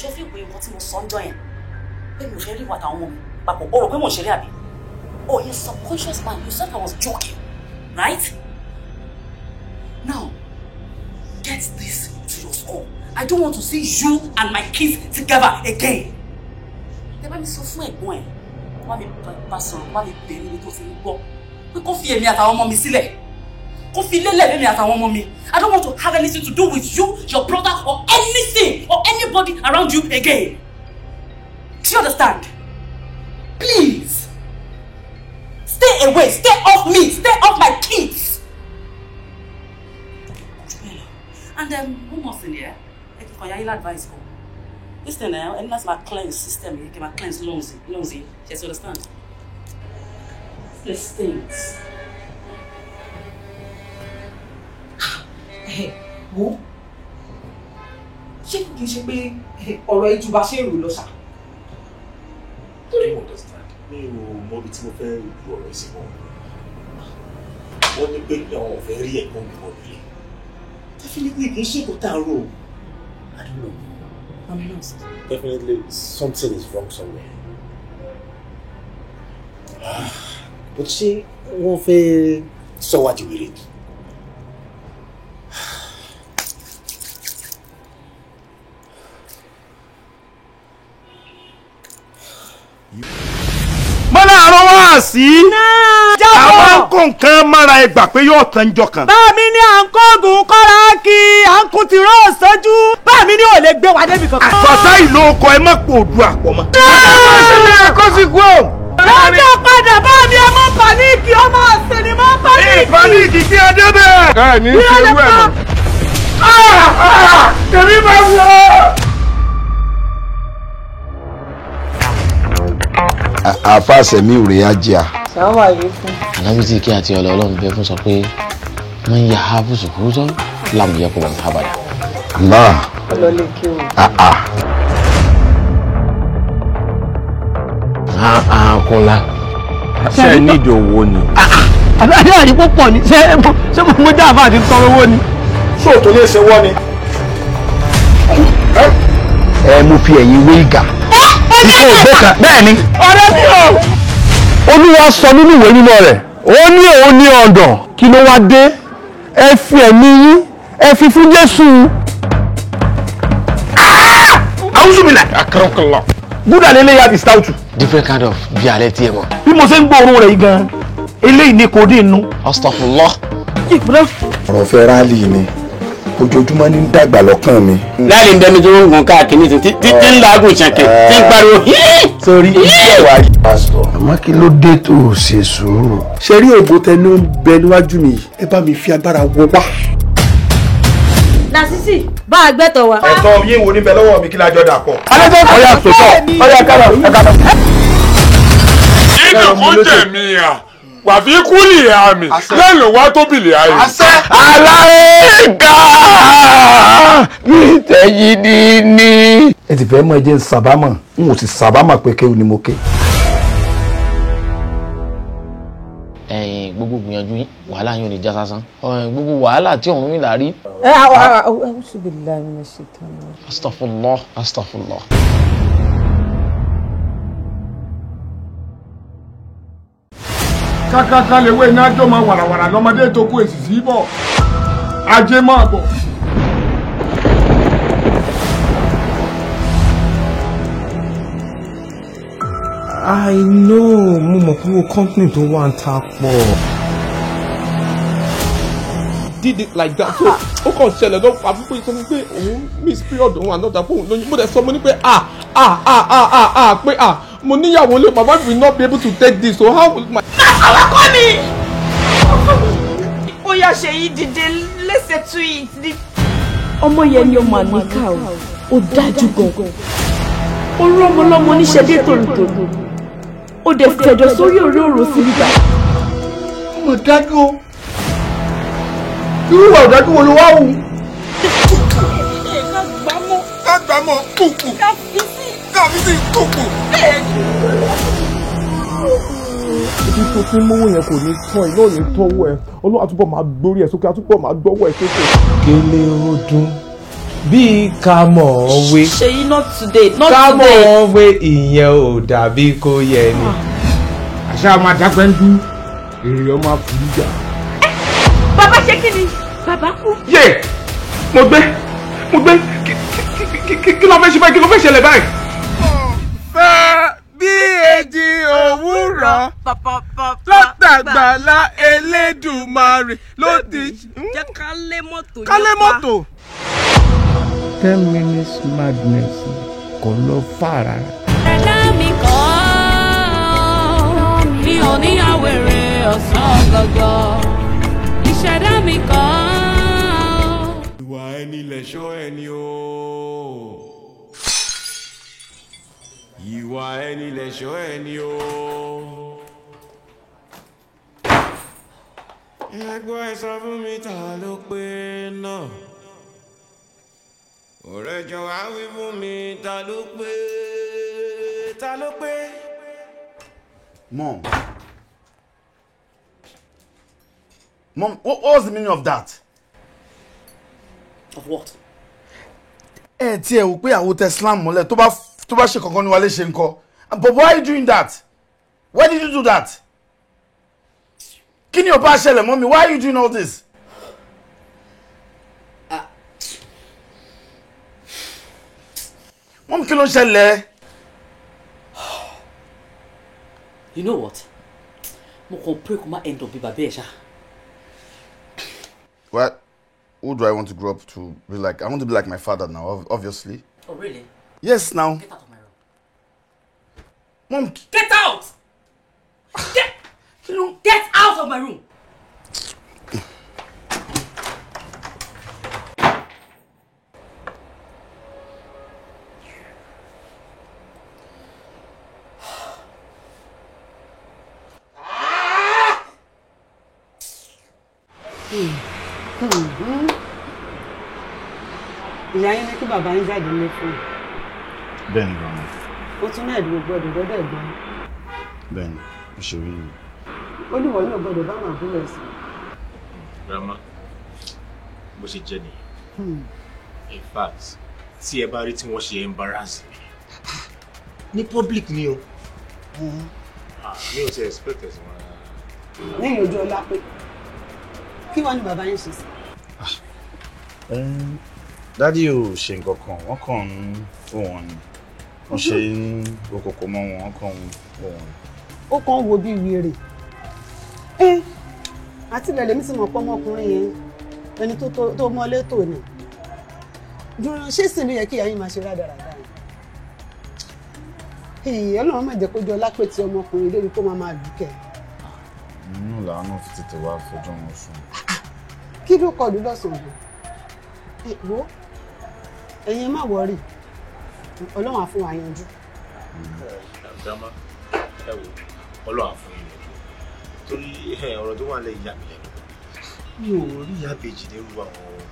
ṣé fi ìwé nǹkan tí mo sọ ń jọ yẹn pé mi ò fẹ́ rí ìwà àtàwọn ọmọ mi papọ̀ o rò pé mo ṣeré àbí? Oh, you're subconscious man, you said I was joking, right? Now, get this to your skull. I don't want to see you and my kids together again. Tẹ́ bá mi sọ fún ẹ̀gbọ́n ẹ̀ wá mi bá sọ̀rọ̀ wá mi bẹ̀rẹ̀ níbi tó ti ń gbọ́ pé kó fi èmi àtàwọn ọmọ mi sílẹ̀ kó fi lélẹ̀ èmi àtàwọn ọmọ mi. I don't want to have anything to do with you, your brother, or anything, or anybody around you again. Do you understand? Please. Stay away, stay off me, stay off my kids. And one more thing, yeah? I can advise you. This thing now, and that's my cleanse system. You can cleanse lungs, just understand? These things. Wo ṣé kìí ṣe pé ọ̀rọ̀ ìjùbà ṣe rò lọ ṣá. I don't understand. Mi ò mọ ibi tí mo fẹ́ rò ọ̀rọ̀ ìsìn wọn. Wọ́n ní pé àwọn ọ̀fẹ́ rí ẹ̀gbọ́n mi wọ́n nílé. Definitely kìí ṣe kò tá a rò. I don't know. I'm lost. Definitely something is wrong somewhere. But ṣé wọ́n fẹ́ sọ wá di wèrè ni? mọ́nà àrùn wá sí. àwọn kò nǹkan mára ẹgbà pé yóò tán jọ kan. báàmí ní à ń kóògùn kọ́ra kí à ń kun ti rán sójú báàmí ní ò lè gbé wa débi kankan. àfọ̀sá ìlú ọkọ̀ ẹ má pò du àpọ̀ mọ́. kó sì kú o. lọ́jọ́ padà báàmí ẹ mọ́ pàníìkì ọmọ ọ̀sẹ̀ ni mọ́ pàníìkì. pàníìkì kí ẹ débẹ̀. ẹ ní í ṣe irú ẹ̀ mọ́. tèmi máa wọ. àfàṣẹmí ò rè á jà. sáwà yìí fún. alábìtì kí àti ọlọ́run bẹ fún sọ pé wọ́n ń ya hábùsù kúrú tán láàmú yẹ kó wọ́n ká bàdà. náà. ọlọ́lẹ̀ kí o. Kọ́lá. ṣé ẹ ní ìdòwò ni. àbí àdìpọ̀ pọ̀ ni ṣé mo dá àbá àti tọrọ owó ni. sóòtú lè ṣe wọ́ ni. mo fi ẹ̀yìn wé ìgà. ìfọ̀ ògbọ́ka bẹ́ẹ̀ ni. ọ̀rẹ́ mi o. olúwa sọ nínú ìwé mímọ́ rẹ̀ ó ní òun ní ọ̀dàn kí ló wá dé ẹ fi ẹ̀mí yín ẹ fi fún Jésù. àwùjọ mi là. akérèkọlọ. gúdà lélẹ̀ yá di stout. different kind of bí alẹ́ tiẹ̀ mọ̀. bí mo ṣe ń gbóòórùn rẹ̀ yìí gan-an eléyìí ni kò dín inú. Astaghfirullah. ọ̀rọ̀ fẹ́ rálì ni ojoojúmọ́ ní dàgbà lọ́kàn mi. láàrin dẹni tó ń gun káàkiri tí ń làágùn ṣànkẹ tí ń pariwo. sórí iṣẹ́ wa yìí. pásítọ̀ àmọ́ kí ló dé tó o ṣe sùúrù. ṣe rí ògbó tẹnu ń bẹ níwájú mi ẹ bá mi fi agbára wọ wá. Lásìsì bá a gbẹ́tọ̀ wa. ẹ̀tọ́ yín wo níbẹ̀ lọ́wọ́ mi kí lájọ́ dà pọ̀. alẹ́ tó ọ̀yà sòtọ̀ ọ̀yà kálọ̀ ẹ̀ka lọ. nínú kó tẹ̀mí à wàfi kúlì àmì lẹ́nu wá tóbìlì ayé. aláìka ní tẹ̀yìn ní. ẹ ti fẹ́ mọ ẹjẹ́ ń sábàmọ̀ n ò sì sábàmọ̀ pé kéwù ni mo ké. gbogbo gbìyànjú wàhálà yóò ní já sásán gbogbo wàhálà tí òun mi là rí. Astaghfirullah astaghfirullah. kákáká lè wé iná jó máa wàràwàrà lọ́mọdé tó kú èsì sí bọ̀ ajé máa bọ̀. I know mo mọ̀ pé o company tó wà ń ta pọ̀. Did it like that so ó kàn ṣẹlẹ̀ lọ àbí pé sọ pé òun miss period òun ànọ́dà fóun lóyún mo dẹ̀ sọ mo ní pé pé mo níyàwó lé my wife will not be able to take this so how will my. Àwọn kọ́ mi. Ó yá ṣe yí dìde lẹ́sẹ̀ tún yìí. Ọmọ yẹn ni ọmọ àníkà ó dájú gan-an. Ó rán ọmọ lọ́mọ níṣẹ́ dé tòlùtòlù. Ó dẹ̀ fẹ̀dọ̀ sórí òróró sí ibà. Ọmọ dájú o. Irú ìwà ọ̀dájú wo ló wá wù? Ká gbámọ̀ kùkù. Ká fi sí kùkù. Ibi tó fi mówó yẹn kò ní tán iná ò ní tọ́wọ́ ẹ. Ọlọ́run àtúbọ̀ máa gbórí ẹ̀ sókè àtúbọ̀ máa gbọ́wọ́ ẹ̀ sókè. Kélé ó dún bí ká mọ̀ ọ́ wé. Ṣèyí not today not today. Ká mọ̀ ọ́ wé ìyẹn ò dàbí kó yẹ ni. Àṣà máa dápẹ́ ń dún èrè ọmọ àfúrújà. Bàbá ṣe kí ni? Bàbá kú. Yé! Mo gbé kí ló fẹ́ ṣe báyìí kí ló fẹ́ ṣẹlẹ̀ báyìí. Fẹ́ bí èjì òwúrọ̀ látàgbàlá Elédùmarè ló ti. Jẹ́ ká lé mọ́tò yẹn pa. Ká lé mọ́tò. 10 minutes madness kò lọ fara. Ẹ̀dá mi kọ́ mi ò ní àwèrè ọ̀sán gọ́gọ́. Ìṣẹ̀dá mi kọ́. Ìwà ẹni lẹ̀ṣọ́ ẹni o. Ìwà ẹni lẹ̀ṣọ́ ẹni o. Ẹgbọ́n ẹ sọ fún mi ta ló pé náà. Ọ̀rẹ́ jọ wá wí fún mi ta ló pé. Mom, what's the meaning of that? Of what? Tí ẹ wò pé àwọn Teslam mọ́lẹ̀ tó bá ṣe kankan ní wa lè ṣe nǹkan. But why are you doing that? Why did you do that? Kí ni ó bá ṣẹlẹ̀ mọ́ mi? Why are you doing all this? Mom, kí ló ṣẹlẹ̀? You know what? Mo kàn pray kó má end up bí bàbá ẹ̀ ṣá. Well, who do I want to grow up to be like? I want to be like my father now, obviously. Oh, really? Yes, now. Get out of my room. Mom, get out! Get out of my room! Ìyá yín ní kí bàbá yín jáde ní fún un. Bẹ́ẹ̀ni, grandma. Ó tún náà ẹ̀dùn gbọ́dọ̀ lọ́dọ̀ ẹ̀gbọ́n. Bẹ́ẹ̀ni, ó ṣe rí i. Ó ní wọ́n náà gbọ́dọ̀ bá màá búrò ẹ̀sìn. Grandma, bó ṣe jẹ́ nìyẹn. In fact, tí ẹ bá rí tí wọ́n ṣe embarrass ní public ni o. Mi ò ṣe expect ẹ̀sìn wọn. Lẹ́yìn ojú ọlá pé kí wọ́n ní bàbá yín ṣe sí. Dádì ò ṣe nǹkan kan, wọ́n kàn ń fún wọn ni. Wọ́n ṣe ń okòkò mọ́ wọn, wọ́n kàn ń fún wọn. Ó kàn ń wo bí wèrè. Àti ìlẹ̀lẹ̀ mi sì mọ̀ pé ọmọkùnrin yẹn ẹni tó mọ́lé tò ní. Dúró ṣé sì ló yẹ kí ìyá yín máa ṣe rádaràdà ni? Ọlọ́run má jẹ́ kó jọ lápẹ́ tí ọmọkùnrin débi kó máa lù kẹ́. Inú làánú fi tètè wá fojú wọn sùn. Kí ló kọlù lọ́sàn-án? Wo ẹ̀yin má wọrí Ọlọ́run á fún wa yanjú. Grandma, ẹ wò Ọlọ́run á fún yín yanjú torí ọ̀rọ̀ tó wà lẹ́yìn ìyá mi lẹ́nu mi ò rí ìyá bèjì ní irú àwọn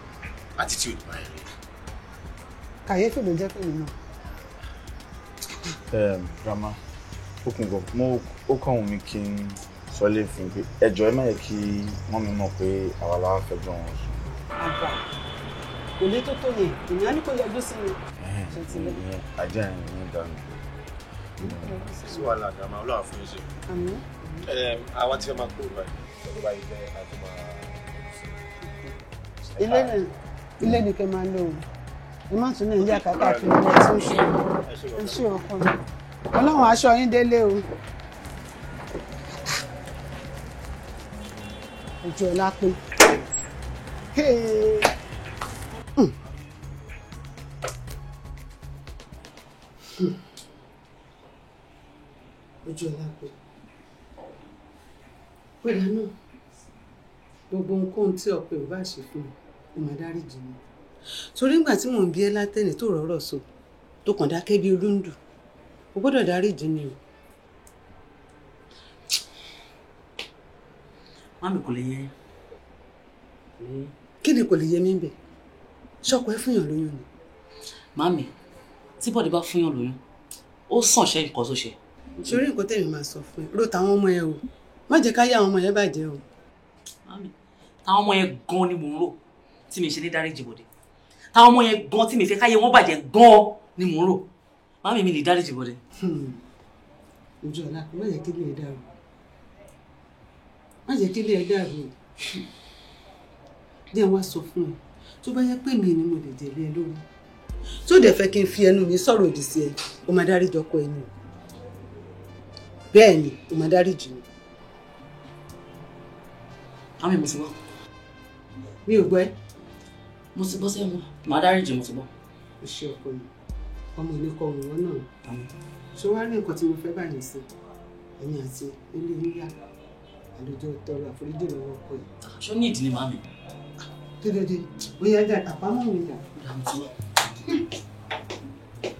attitude báyìí. Kàyéfì ló jẹ́ pé mi náà. Grandma, ó kún gan ó kàn wù mí kí n sọ lé fún pé ẹjọ́ ẹ má yẹ kí wọ́n mi mọ̀ pé àwa la fẹ́ gbọ́ wọn sùn. Àgbà kò lè tó yẹn ìyá ní kò yọjú sí mi. Ajá ẹ̀ ní ìdáná. Sí wàhálà Grandma, Ọlọ́run á fún yín ṣe. Àwa tí wọ́n máa kó báyìí tó bá yí jẹ́ àti máa. Ilé nìkan máa ń lò ó. Ẹ má tún ní ilé àkàkà kí wọ́n ti ń ṣe. Ẹ ṣe ọkọ mi. Ọlọ́run aṣọ yín délé o. Ojú ọlá pé. Ojú ọlá pé. Pẹ̀lú náà, gbogbo nǹkan tí ọ̀pẹ ò bá ṣe fún mi, ó máa dáríjì mi. Torí ìgbà tí mò ń bí ẹ látẹ̀lé tó rọ̀rọ̀ sọ, tó kàn dákẹ́ bí olúndù, o gbọ́dọ̀ dáríjì mi o. Mami kò lè yé. Kí ni kò lè yé mi bẹ̀? Ṣọ́kọ ẹ fúnyàn lóyún ni. Mami, tí bọ́dé bá fúnyàn lóyún, ó sàn ṣe nǹkan tó ṣe. Ṣorí nǹkan tẹ̀mí máa sọ fún ẹ, rò táwọn ọmọ ẹ o. Má jẹ́ ká yá àwọn ọmọ yẹn bàjẹ́ o. Mami, táwọn ọmọ yẹn gan ni mò ń rò tí mi ṣe ní dáríjì bọ́dé. Táwọn ọmọ yẹn gan tí mi fẹ́ káyé wọn bàjẹ́ gan ni mò ń rò. Mami mi lè dáríjì bọ́dé. Ojú ọ̀la má jẹ́ kí ilé ẹ dàrú. Má jẹ́ kí ilé ẹ dàrú. Jẹ́ wá sọ fún ẹ, tó bá yẹ pé mi ni mo lè jẹ̀bi ẹ lórí. Tó dẹ̀ fẹ́ kí n fi ẹnu mi sọ̀rọ̀ òdì sí ẹ, o máa dáríjì ọkọ ẹ ni. Bẹ́ẹ̀ ni, o máa dáríjì mi. Mami mo ti gbọ́. Mi ò gbọ́ ẹ́. Mo ti gbọ́ sẹ́yìn, màá dáríjì mo ti gbọ́. O ṣe ọkọ mi, ọmọ ní kọ òun náà. Ṣé wàá rí nǹkan tí mo fẹ́ báyìí sí? Ẹ̀yin àti ilé yíyá, àlejò tọrọ àforíjì lọ́wọ́ ọkọ yìí. Ṣó ní ìdílé màmí? Dédédé, bóyá dá àpamọ́ mi dà.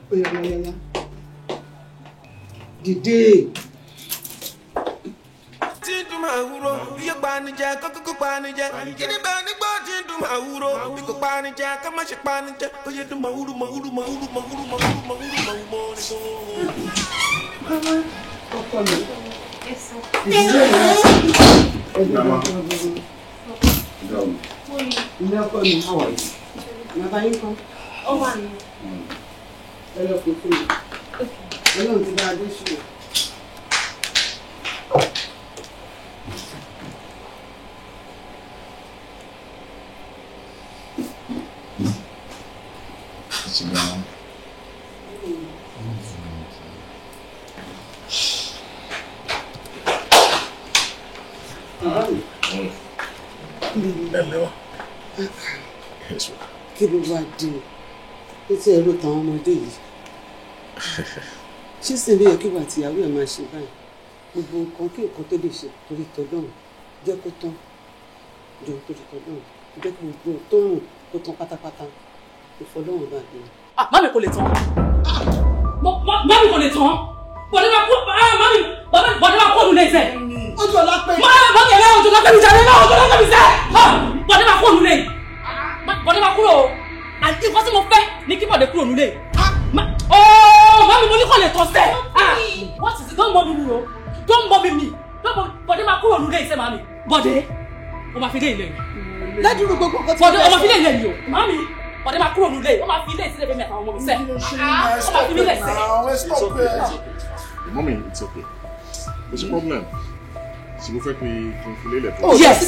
Bóyá yáyáyá. Dìde. Tí ń dùn máa wúro, iye panijẹ, kókókó panijẹ. Kíni bá nígbà tí ń dùn máa wúro, bí kò panijẹ, ká má ṣe panijẹ. Ó yẹ dùn máa wúro, máa wúro, máa wúro, máa wúro, máa wúro, máa wúro, máa wúro, máa wúro. Ọkọ mi. Ilé ọkọ mi, how are you? Bàbá yín kan. Ó wà ní. Ẹ lọ kó fún mi. Ọlọ́run ti bá a dé ṣùgbọ́n. Kí ló wá dé o? Ó ti ẹ̀rọ tàwọn ọmọdé yìí. Ṣé sì ló yẹ kí wà tìyàwó ẹ̀ máa ṣe báyìí? Gbogbo nǹkan kí nǹkan tó lè ṣe torí tọ́lọ́run jẹ́ kó tán. Jọ torí tọ́lọ́run jẹ́ kó gbogbo tó rùn kó tán pátápátá. Ìfọlọ́run bá gbé. Mami kò lè tán. Mami kò lè tán. Bọ̀dé máa kó òun lè sẹ̀. Ojú ọlá pé. Mami ẹ̀rẹ́ ojú ọlá pé mi jàre náà ojú ọlá pé mi sẹ̀. Bọ̀dé máa kó òun lè. Bọ̀dé máa kúrò. Àti nǹkan tí mo fẹ́ ní kí Bọ̀dé kúrò nílé. Mami mo ní kò lè tán sẹ̀. What is it? Don't bother me o. Don't bother me. Bọ̀dé máa kúrò nílé ìṣe màmí. Bọ̀dé o máa fi dé ilé yìí. Ládùúgbò gbogbo nǹkan tí Bọ̀dé o máa fi dé ilé yìí o. Mami Bọ̀dé máa kúrò nílé. O máa fi ilé ìsílẹ̀ fẹ́mi àtàwọn ọmọ mi sẹ́. O máa fi ilé sẹ́. Mommy, it's okay. What's the problem? Ṣé mo fẹ́ pé kí n fi lélẹ̀ fún mi? Yes.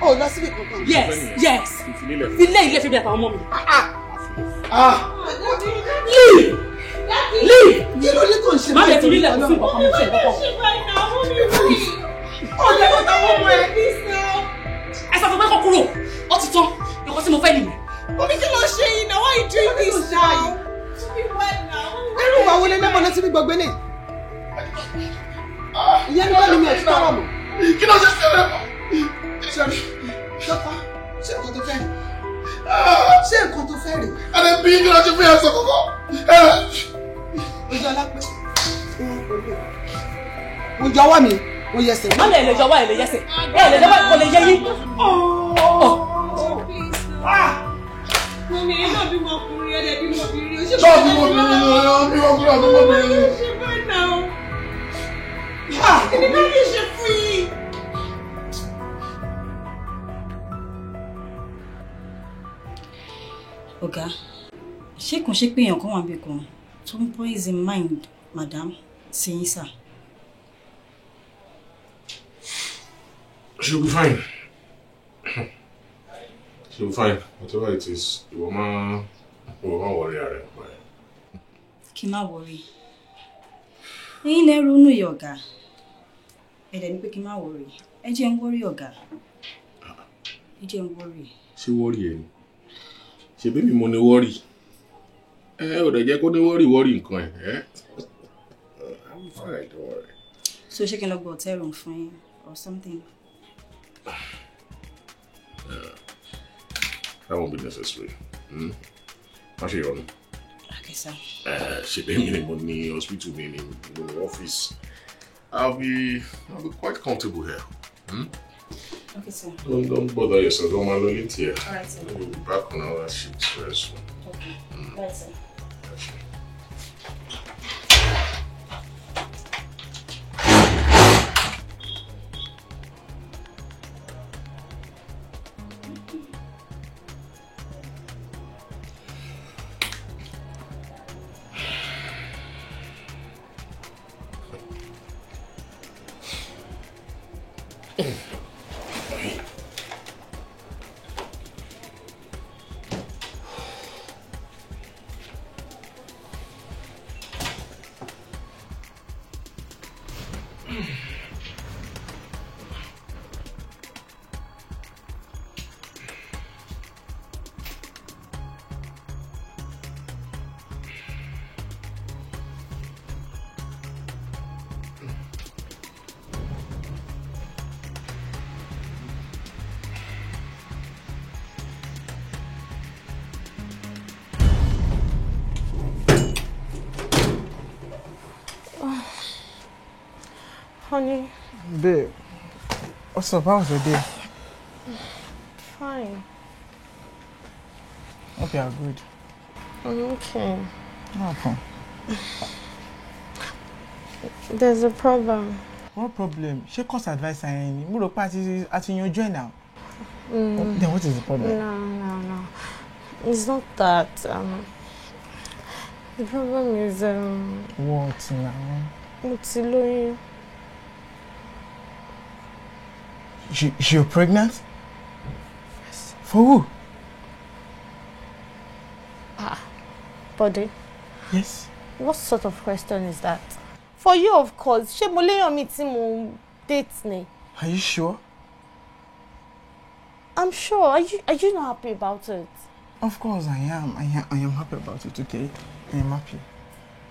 Oh, lọ síbi kankan. Yes. Kí n fi lélẹ̀ fún mi. Fi ilé ilé fẹ́mi àtàwọn ọmọ mi. Leave. Kí ló ní kò ń ṣe? Má lè fi ilé fún ìkọ̀kan mi ṣe ìkọ̀kan. Ọ̀dẹ̀ kò táwọn ọmọ ẹ̀. Ẹ sọ fún pé kó kúrò. Ó ti tán. Nǹkan tí mo fẹ́ nìyẹn. Omi kí ló ṣe yìí náà? Why you doing this now? Irú ìwà wo lè lẹ́mọ̀ létí ní gbogbo eléyìí? Ìyẹn ní bẹ́ẹ̀ ni mi ò ti tọrọ mọ̀. Kí ló ṣe sílẹ̀ mọ́? Ṣọ́rí, ṣọ́fà, ṣé nǹkan tó fẹ́ rí? Ṣé nǹkan tó fẹ́ rí? Adé bí kí ló ṣe fún ẹ̀sọ́ kọ̀kọ́? Ojú alápẹ́. Mo jọwọ́ mi, mo yẹsẹ̀. Má lè jọwọ́ ẹ̀ lè yẹsẹ̀. Ẹ̀ lè jọwọ́ kò lè yẹ yín. Mọ̀mí iná bí mo kùnrin ẹ̀dẹ̀ bí mo bìnrin o. Ṣé bí mo bìnrin ni bí mo kúrò àbí mo bìnrin ni? Ṣé bẹ́ẹ̀ náà o? Èmi náà lè ṣe fún yín. Ọ̀gá, ṣé kò ṣe pé èèyàn kan wà bí kan tó ń poison mind madam sí yín sà? She'll be fine. She'll be fine. Whatever it is, you will not worry about it. Kí má worry. Ẹ̀yin lẹ ronú yoga. Ẹ dẹ̀ ní pé kí n má worry. Ẹ jẹ́ n worry ọ̀gá. Ẹ jẹ́ n worry. Ṣé worry ẹ ni? Ṣé bí mi mo ní worry? Ó dẹ̀ jẹ́ kó ní worry nǹkan ẹ̀. I'm fine, don't worry. So ṣé kí n lọ gbọ́ hotel room fún yín or something? That won't be necessary. Má ṣe yọnu. Okay, sir. Ṣé bí mi ni mo ní hospital mi ni mo ní office? I'll be quite comfortable here. Okay, sir. Don't bother yourself. Don't mind looking here. All right, sir. We'll be back on our shift very soon. Okay. Right, sir. Honey. Babe, what's up? How was your day? Fine. Okay, I'm good. I'm okay. No problem. There's a problem. What problem? She cost advice and mo rò pé a ti yanjú ẹ̀ now. Then what is the problem? No. It's not that. The problem is What now? Mo ti lóyún. You're pregnant? Yes. For who? Body. Yes. What sort of question is that? For you, of course. Ṣé mo léyàn mi tí mo date ni? Are you sure? I'm sure. Are you not happy about it? Of course I am. I am happy about it, okay? I am happy.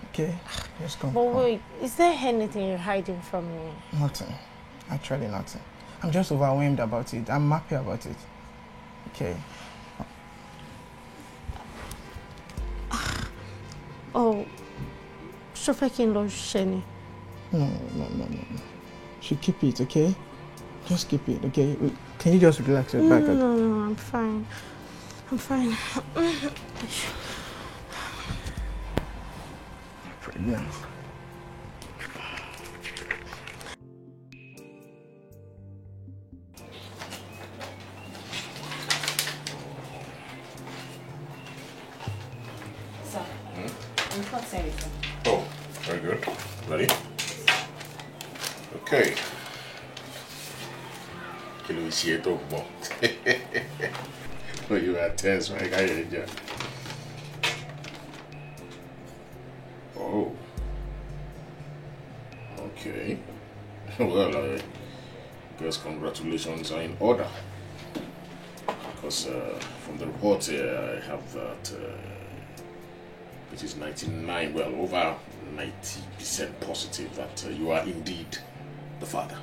Okay? Let's go. But wait, is there anything you're hiding from me? Nothing. Actually nothing. I'm just overwhelmed about it. I'm happy about it. Okay. Oh, so fucking low Shani. No. Should keep it, okay? Just keep it, okay? Can you just relax your back? No, I'm fine. I'm fine. Pregnant. Oh, very good. Ready? Okay. Kí ló ṣe tó gbọ́? Oh, you are tense, right? I hear you. Oh. Okay. Well, I guess congratulations are in order. Because from the report here, I have that it is 99, well, over 90% positive that you are indeed the father.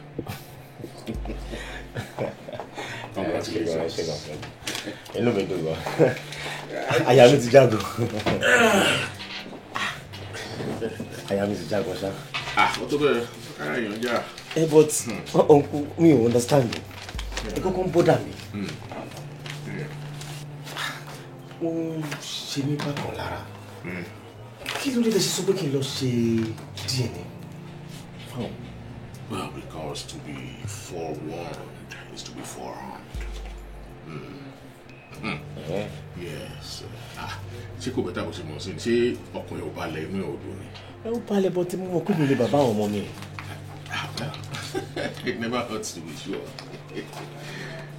Congratulations. Hello, my dog. I am Mr. Jago. I am Mr. Jago, sir. What's over? But Uncle, me understand me. I go come bother me. Ṣe mi bá kan lára. Kí ló dé tẹ́ ṣe sọ pé kí n lọ ṣe DNA? Well, because to be forewarned is to be forearmed. Yes. Ṣé kò bẹ́tà bó ṣe mọ̀ sí ni? Ṣé ọkùnrin ò balẹ̀ inú ẹ̀ ò dùn ni? Ẹ ó balẹ̀ bọ́ tí mo mọ̀ pé mi lè bàbá àwọn ọmọ mi. It never hurts to be sure.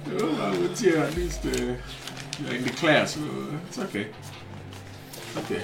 I would say at least you're in the class, so it's okay. Okay.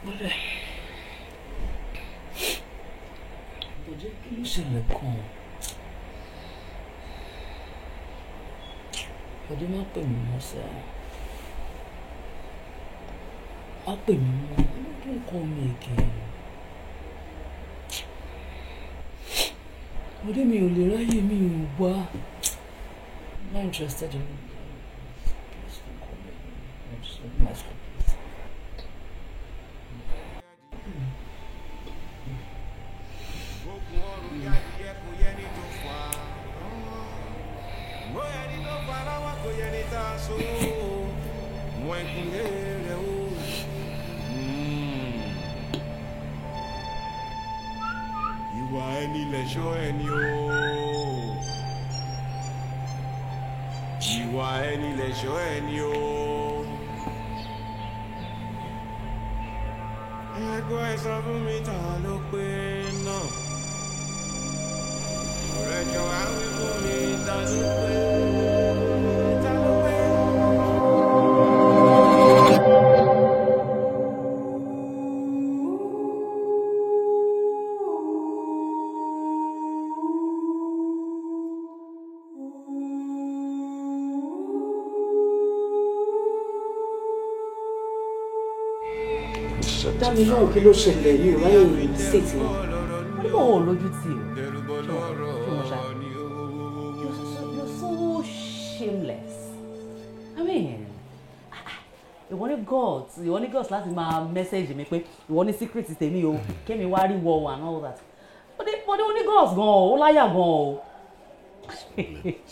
Bọ̀dé kí ló ṣẹlẹ̀ kan? Bọ̀dé má pè mí mọ́ sẹ́. Má pè mí mọ́. Don't call me again. Bọ̀dé mi ò lè ráyè mi ò wá. I'm not interested in it. Please don't call me. I'm just not nice. Ìwà ẹni lẹ̀ṣọ́ ẹni o. Ìwà ẹni lẹ̀ṣọ́ ẹni o. Ẹgbẹ́ ẹ sọ fún mi ta ló pé náà. Ọ̀rẹ́ jọ wá wí fún mi ta ló pé. Ta ló pé. Dá mi lóhùn kí ló ṣẹlẹ̀ yìí ráyè rìn state wọn. Wọ́n ní báwọn lójú tì ó. You're so shameless. I mean, ìwọ ní gods láti máa message mi pé ìwọ ní secret tèmi o, kémi wá rí wọ and all that. But ó ní gods gan o, ó láyà gan o.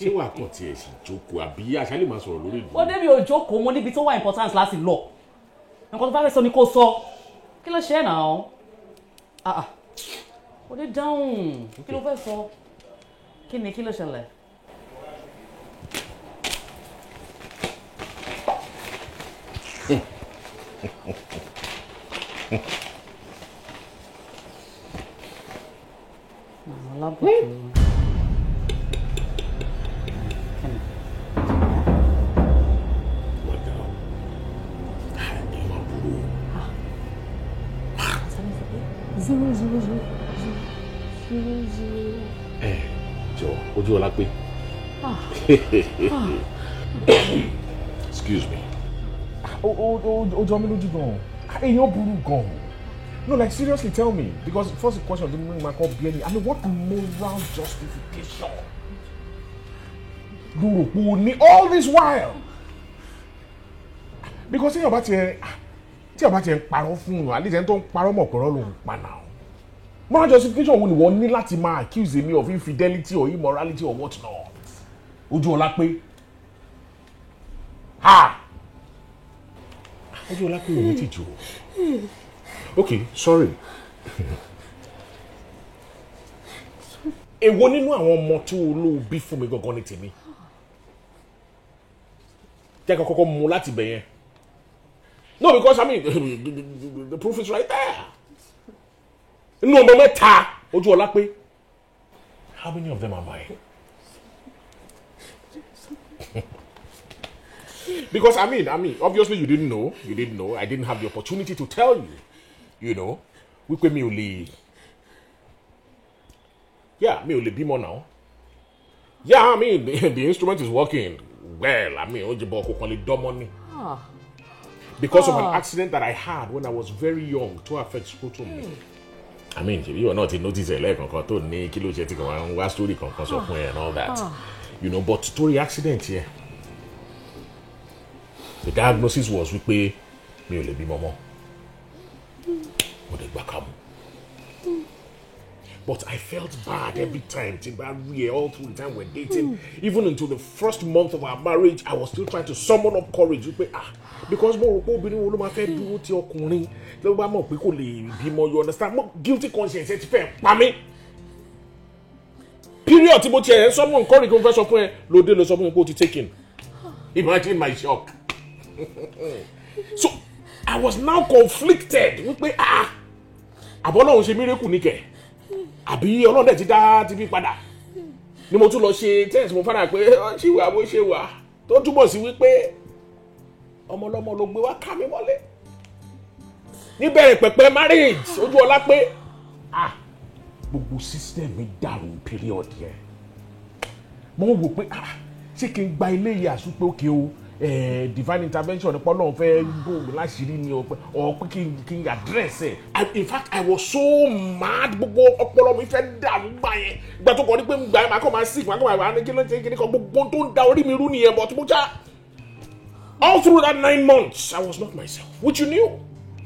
Ṣé wàá kàn tiẹ̀ sì jókòó àbí àṣálẹ̀ máa sọ̀rọ̀ lórí ìlú? Wọ́n débi ò jókòó mo níbi tó wà important láti lọ. Nǹkan tó bá fẹ́ sọ ni kò sọ. Kí ló ṣe náà? Ó dé dáhùn. Kí ló fẹ́ sọ? Kí ló ṣẹlẹ̀? Ojú ọlá pé. Excuse me. Ó jọ mí lójú gan. Èèyàn burú gan. No, like seriously tell me, because first question didn't bring my call blame me. I mean, what moral justification? Ló rò pé o ní all this while. Because tí ọba tiẹ̀ ń parọ́ fún un, at least ẹni tó ń parọ́ mọ̀ pẹ̀rọ ló ń pa náà. Moral justification wo ni wọ́n ní láti máa accuse me of infidelity or immorality or what not? Ojú ọlá pé. Ojú ọlá pé òun ti jù. Okay, sorry. Èwo nínú àwọn ọmọ tó ló bí fún mi gangan ní tèmi. Jẹ́ ká kọ́kọ́ mú láti bẹ̀ yẹn. No, because I mean the proof is right there. Inú ọmọ mẹ́ta ojú ọlá pé. How many of them am I? Because I mean, obviously you didn't know. I didn't have the opportunity to tell you. You know, wípé mi ò lè. Yeah, mi ò lè bímọ now. Yeah, I mean, the instrument is working well. I mean, ojibo kò lè dọ́mọ ni. Because of an accident that I had when I was very young to affect scrotum. I mean, you are not in notice kankan tó ní kí ló ṣe tí kan wá story kankan sọ fún ẹ and all that. You know, but story accident here. The diagnosis was wípé mi ò lè bímọ mọ́. Mo dẹ̀ gbà kámú. But I felt bad every time all through the time we're dating. Even until the first month of our marriage, I was still trying to summon up courage. Because mo rò pé obìnrin wo ló máa fẹ́ dúró tí ọkùnrin ló bá mọ̀ pé kò lè bímọ, you understand? Guilty conscience ẹ ti fẹ́ pa mí. Period tí mo tiẹ̀ summon courage kó fẹ́ sọ fún ẹ lóde ló sọ fún mi pé o ti taken. Imagine my shock. So I was now conflicted wípé àbọ̀ náà ń ṣe miracle níkẹ́. Àbí Ọlọ́run dẹ̀ ti dá TV padà ni mo tún lọ ṣe test mo fara pé ṣé wà bó ṣe wà tó túbọ̀ sí wípé ọmọ ọlọ́mọ ló gbé wá ká mi mọ́lẹ̀. níbẹ̀rẹ̀ pẹ̀pẹ̀ marriage ojú ọlá pé gbogbo system mi dàrú period yẹn mo wò pé ṣé kí n gba ilé yìí àsúpé òkè o divine intervention nípa Ọlọ́run fẹ́ bò mí láṣìírí ni or pé kí n address ẹ̀. In fact I was so mad gbogbo ọpọlọ mi fẹ́ dàrú gbà yẹn ìgbà tó kọ́ ni pé gbà yẹn màá kọ́ máa sick màá kọ́ máa wà ní kí ló ń ṣe kí ni kan gbogbo tó ń da orí mi rú nìyẹn but mo já all through that 9 months I was not myself which you knew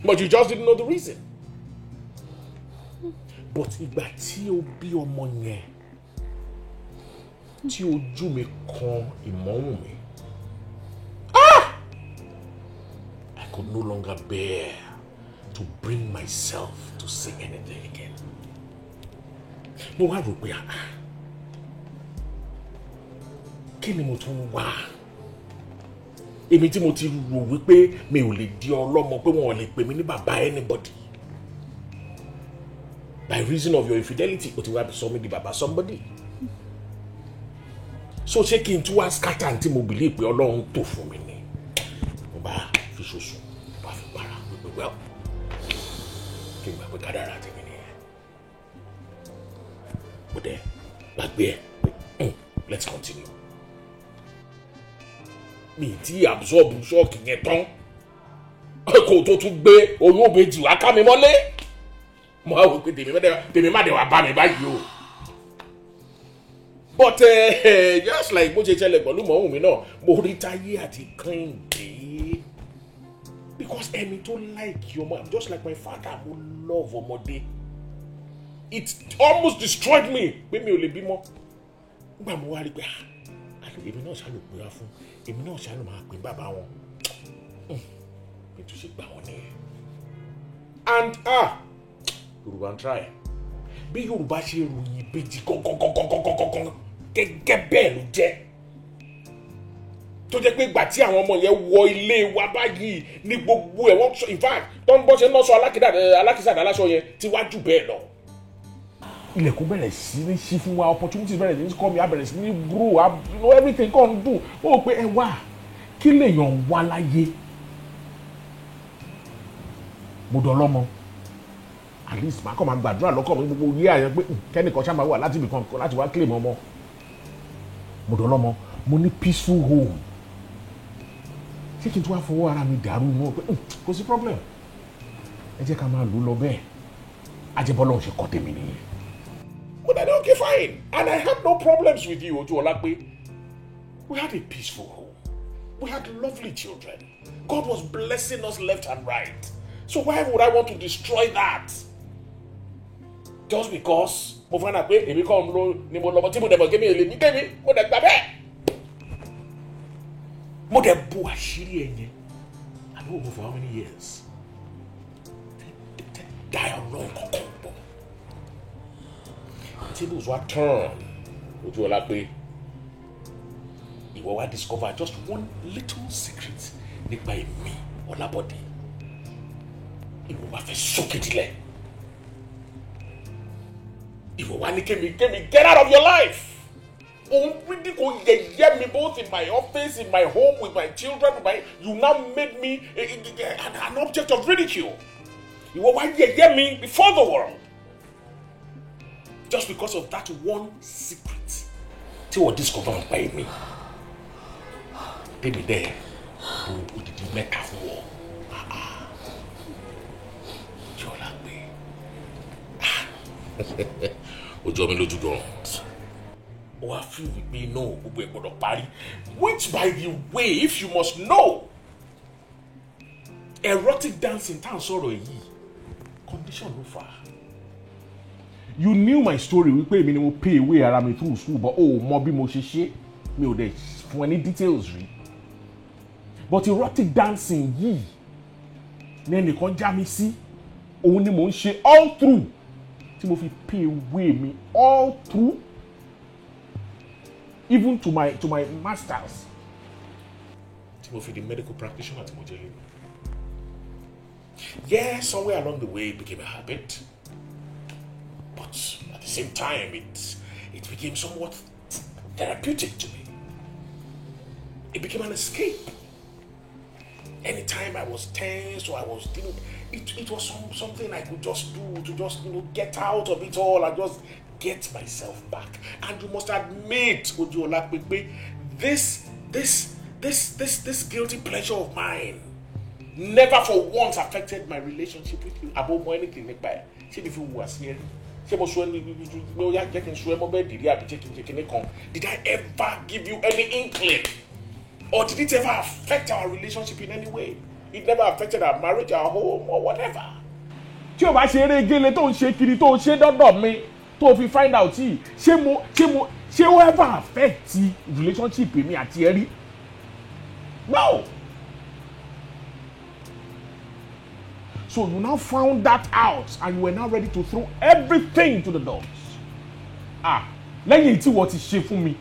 but you just didn't know the reason. But ìgbà tí o bí ọmọ yẹn tí ojú mi kan ìmọ̀hún mi I could no longer bear to bring myself to say anything again. Mo wá rò pé kí ni mo tún wá èmi tí mo ti rò wípé mi ò lè di ọlọ́mọ pé wọn ò lè pè mí ní bàbá anybody. By reason of your infidelity, o ti wá sọ mí di bàbá somebody. So ṣé kí n tún wá scatter tí mo believe pé Ọlọ́run tó fún mi ni. Mo bá fi ṣoṣù, mo bá fi para wípé well, kí n gbà pé kádàrá tèmi nìyẹn. Mo dẹ̀ gbàgbé ẹ̀ let's continue. Mi ti absorb shock yẹn tán. Kò tó tún gbé oyún òbejì wá ká mi mọ́lé. Mo á wò pé tèmi má dé wá bá mi báyìí o. But just like bó ṣe ṣẹlẹ̀ pẹ̀lú mọ̀ọ́hùn mi náà mo rí Táyé àti Kẹ́hìndé because ẹni tó like your mom just like my father mo love ọmọdé. It almost destroyed me pé mi ò lè bímọ. Nígbà mo wá rí pé èmi náà ṣàlù pé wá fún èmi náà ṣàlù máa pè bàbá wọn. Mi tún ṣe gbà wọn nìyẹn. And Yorùbá ń try bí Yorùbá ṣe ròyìn ìbejì gangan gẹ́gẹ́ bẹ́ẹ̀ ló jẹ́ tó jẹ́ pé ìgbà tí àwọn ọmọ yẹn wọ ilé wa báyìí ní gbogbo ẹ̀ wọ́n in fact tó ń bọ́ ṣe ń lọ́sọ alákìsàdá aláṣọ yẹn ti wá jù bẹ́ẹ̀ lọ. Ilẹ̀kùn bẹ̀rẹ̀ sí ní ṣí fún wa opportunities bẹ̀rẹ̀ sí ní kọ́ mi abẹ̀rẹ̀ sí ní grow everything kàn ń dùn ó pé ẹ wá kí lèèyàn wá láyé mo dán lọ́mọ at least màá kọ́ máa gbàdúrà lọ́kọ̀ mi gbogbo yé àyẹ̀ pé kẹ́nìkan ṣá máa wà láti ibìkan láti wá claim ọmọ mo dán lọ́mọ mo ní peaceful home ṣé kí n tún wá fọwọ́ ara mi dàrú mọ́ pé kò sí problem ẹ jẹ́ ká máa lò lọ bẹ́ẹ̀ ajẹ́bọ́lọ́ ṣe kọ́ tèmi nìyẹn. But I don't okay fine and I had no problems with you Ojuolape. We had a peaceful home. We had lovely children. God was blessing us left and right. So why would I want to destroy that? Just because mo fẹ́ na pé èmi kọ́ ló ni mo lọ́mọ tí mo dẹ̀ mọ̀ kémi èlé mi kémi mo dẹ̀ gbà bẹ́ẹ̀. Mo dẹ̀ bu àṣírí ẹ̀ yẹn. I don't know for how many years. Dialogue kọ̀ọ̀kan bọ̀. Tables were turned. Ojuolape. Ìwọ wá discover just one little secret nípa èmi Ọlábọ̀dé. Ìwọ wá fẹ́ sókè tilẹ̀. Ìwọ wá ní kémi get out of your life. Òun rídí kò yẹ̀yẹ́ mi both in my office, in my home, with my children, you now made me an object of ridicule. Ìwọ wá yẹ̀yẹ́ mi before the world. Just because of that one secret. Tí wọ́n discover ń pa èmi. Tèmi dẹ̀ ó dìdí mẹ́ta fún wọn. Ojú ọmọ lójú gan. Ó wá feel wípé no gbogbo ẹ̀ gbọ́dọ̀ parí. Which by the way if you must know erotic dancing tá à ń sọ̀rọ̀ yìí condition ló fà á. You knew my story wípé èmi ni mo pay away ara mi through school but mọ bí mo ṣe ṣe mi ò dẹ̀ fún ẹ ní details rí. But erotic dancing yìí ní ẹnìkan já mi sí òun ni mò ń ṣe all through tí mo fi pay away mi all through even to my masters tí mo fi di medical practitioner tí mo jẹ́ lé. Yeah, somewhere along the way it became a habit, but at the same time it became somewhat therapeutic to me. It became an escape. Anytime I was tense or I was it was something I could just do to just, get out of it all and just get myself back. And you must admit, Olowolagba, this guilty pleasure of mine never for once affected my relationship with you above anything. Did I ever give you any inkling? Or did it ever affect our relationship in any way? It never affected our marriage, our home, or whatever. Tí o bá ṣe eré gele tó ń ṣe kiri tó ń ṣe dọ́dọ̀ mi tó fi find out yìí ṣé ó ever affect relationship mi àti ẹ rí? No. So you now found that out and you were now ready to throw everything to the dogs. Lẹ́yìn tí wọ́n ti ṣe fún mi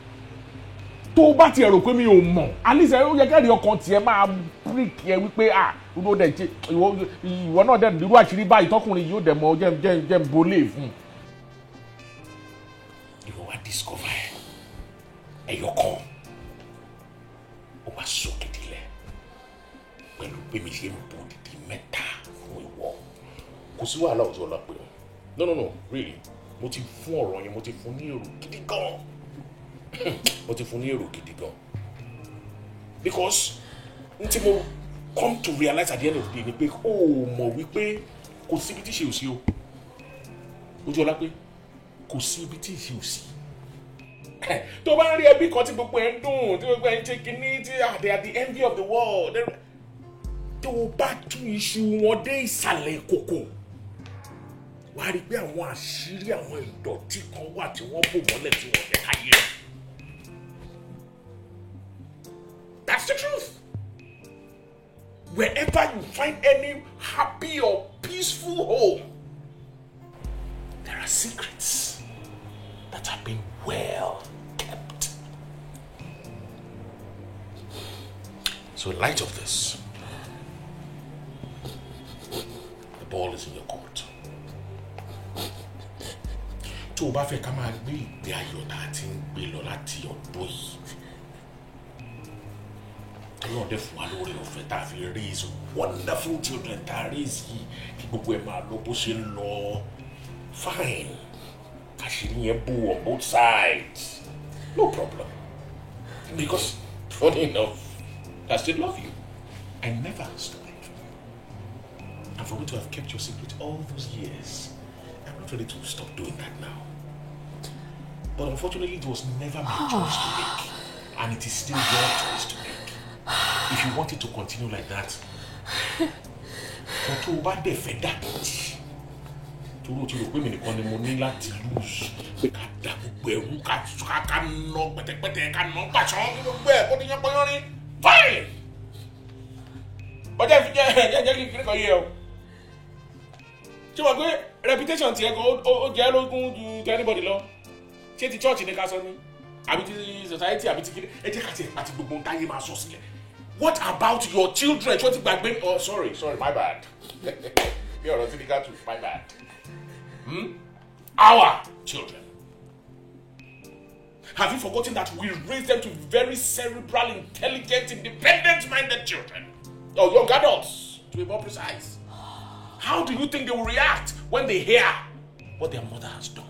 tó bá ti rò pé mi ò mọ̀ at least ó yẹ kẹ́rì ọkàn tiẹ̀ máa prick ẹ wípé ìwọ dẹ̀ ṣe ìwọ náà dẹ̀ nírú àṣírí báyìí tọkùnrin yóò dẹ̀ mọ jẹ́ ń bolé fún. Ìwọ wá discover ẹyọ kan ó wá sókè dilẹ̀ pẹ̀lú pé mi ṣe ń bọ̀ dídí mẹ́ta fún ìwọ kò sí wàhálà òjò ọ̀la pé no really mo ti fún ọ̀rọ̀ yẹn mo ti fún ní èrò gidi gan mo ti fún ní èrò gidi gan because n tí mo come to realize at the end of the day ni pé ó mọ̀ wípé kò sí ibi tí ṣe ò sí o ojú ọlá pé kò sí ibi tí ṣe ò sí tó bá ń rí ẹbí kan tí gbogbo ẹ ń dùn tí gbogbo ẹ ń ṣe kínní tí they are the envy of the world tó bá tú iṣu wọn dé ìsàlẹ̀ kòkò wà á rí pé àwọn àṣírí àwọn ìdọ̀tí kan wà tí wọ́n bò mọ́lẹ̀ tí wọ́n fẹ́ káyé rẹ̀. That's the truth. Wherever you find any happy or peaceful home, there are secrets that have been well kept. So in light of this, the ball is in your court. Tó o bá fẹ́ ká máa gbé ìgbé ayọ̀ tá a ti ń gbé lọ láti ọdún yìí. Ọlọ́run dẹ̀ fún wa lórí ọ̀fẹ́ tá a fi raise wonderful children tá a raise yìí kí gbogbo ẹ̀ máa lọ bó ṣe ń lọ fine. Àṣírí yẹn bò on both sides. No problem. Because funny enough, I still love you. I never stole it. And for me to have kept your secret all those years, I'm not ready to stop doing that now. But unfortunately, it was never my choice to make. And it is still your choice to make. If you want it to continue like that, but to bá dẹ̀ fẹ́ dàbí tó ló ti rò pé mi nìkan ni mo ní láti lose pé ká dá gbogbo ẹrú ká ná pẹ̀tẹ̀pẹ̀tẹ̀ ká ná pàṣán kí gbogbo ẹ̀ kó ní yẹn pọ́nyán ní fine. Bọ́jà fi jẹ́ kí kiri kan yé o. Ṣé wọ́n gbé reputation tiẹ̀ gan ó jẹ́ lógún ju ti anybody lọ? Ṣé ti church ní ká sọ ní? Àbí ti society àbí ti kiri? Ẹ jẹ́ ká tiẹ̀ àti gbogbo ń táyé máa sọ sílẹ̀. What about your children? Ṣé o ti gbàgbé? Oh, sorry, my bad. Bí ọ̀rọ̀ tí ní ká tù, my bad. Our children. Have you forgotten that we raised them to very cerebral, intelligent, independent-minded children? Or young adults, to be more precise. How do you think they will react when they hear what their mother has done?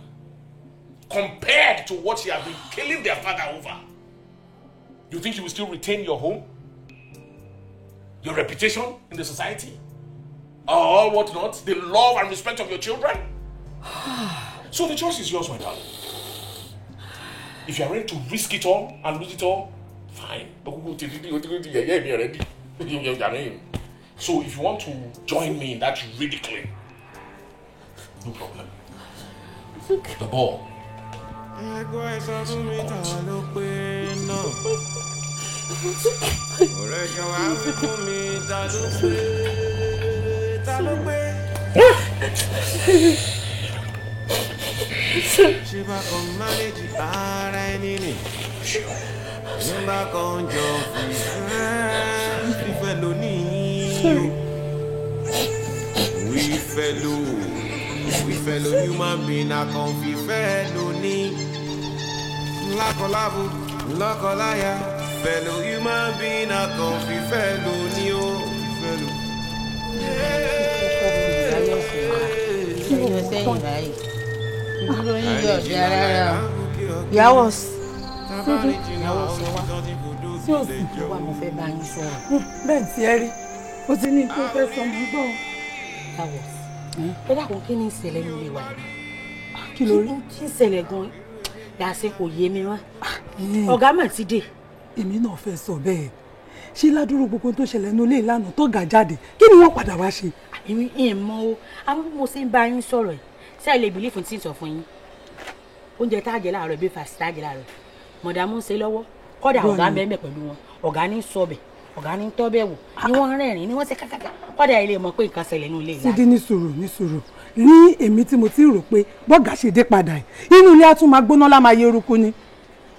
Compared to what she has been killing their father over. You think you will still retain your home? Your reputation in the society? Or what not? The love and respect of your children? So the choice is yours, my darling. If you are ready to risk it all and lose it all, fine. So if you want to join me in that ridiculing, no problem. The ball. Ṣé bá kan mánéjì ara ẹni nì? Ṣé bá kan jọ fífẹ́ lónìí? Wífẹ́ ló human being a kan fífẹ́ lónìí. Lákọ̀lábo, lọ́kọ̀láya, fellow human being a kan fífẹ́ lónìí o. Fífẹ́ lónìí. sẹ́yìn báyìí. Ìdúró yín yọ̀ ọ̀dẹ́ rárá o. Ìyàwó ṣe wá. Tí ó sì kí wá mo fẹ́ bá yín sọ̀rọ̀. Bẹ́ẹ̀ tí ẹ rí. O ti ní kí o fẹ́ sọ mọ́ gbọ́. Ìyàwó ẹ dákun kí ni ìṣẹ̀lẹ̀ ní ilé wa yìí? Kí ló rí? Kí ìṣẹ̀lẹ̀ gan-an? Yàtọ̀ kò yé mi wá. Ọ̀gá mà ti dé. Èmi náà fẹ́ sọ bẹ́ẹ̀. Ṣé ládùúrú gbogbo tó ṣẹlẹ̀ ní ilé ìlànà tó gà jáde? Kí ni wọ́n padà wá ṣe? Èmi mọ̀ o. Àwọn mo ṣe ń bá yín sọ̀rọ̀ yìí. Ṣé ẹ lè bìlí fún tí ń sọ fún yín? Oúnjẹ tá a jẹ láàárọ̀ bí fàṣí tá a jẹ láàárọ̀. Mọ̀dàmú ń ṣe lọ́wọ́. Kọ́dà ọ̀gá ń bẹ́ẹ̀ pẹ̀lú wọn. Ọ̀gá ní sọ̀bẹ̀. Ọ̀gá ní tọ́bẹ̀ wò. Ni wọ́n rẹ́rìn-ín ni wọ́n ṣe kàkàkà. Kọ́dà ilé mọ̀ pé nǹkan ṣẹlẹ̀ ní ilé ìlànà. Sídí ní sùúrù. Ní èmi tí mo ti rò pé bọ́gà ṣe dé padà yìí. Inú ilé á tún máa gbóná lá máa yẹ eruku ni.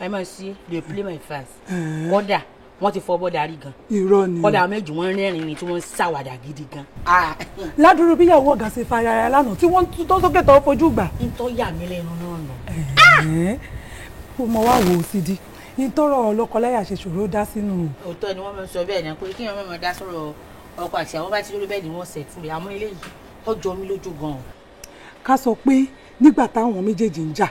I must see they play my fans. Kódà wọ́n ti fọwọ́ darí gan. Irọ́ ni. Kódà méjì wọ́n rẹ́rìn ni tí wọ́n ṣàwàdà gidi gan. Ládùúrú bí ìyàwó ọ̀gá ṣe fa ara lánàá tí wọ́n tún tó sókè tó fojú gbà. Ntọ́ yà mí lẹ́nu náà nù. Ó mọ wá wò ó Sídí. Ntọ́rọ̀ ọlọ́kọláyà ṣe ṣòro dá sínú. Òótọ́ ni wọ́n máa ń sọ bẹ́ẹ̀ náà pé kí wọ́n máa dá sọ̀rọ̀ ọkọ àti àwọn bá ti lórí bẹ́ẹ̀ ni wọ́n ṣẹ̀ fún mi. Àmọ́ eléyìí ó jọ mí lójú gan-an. Ká sọ pé nígbà táwọn méjèèjì ń jà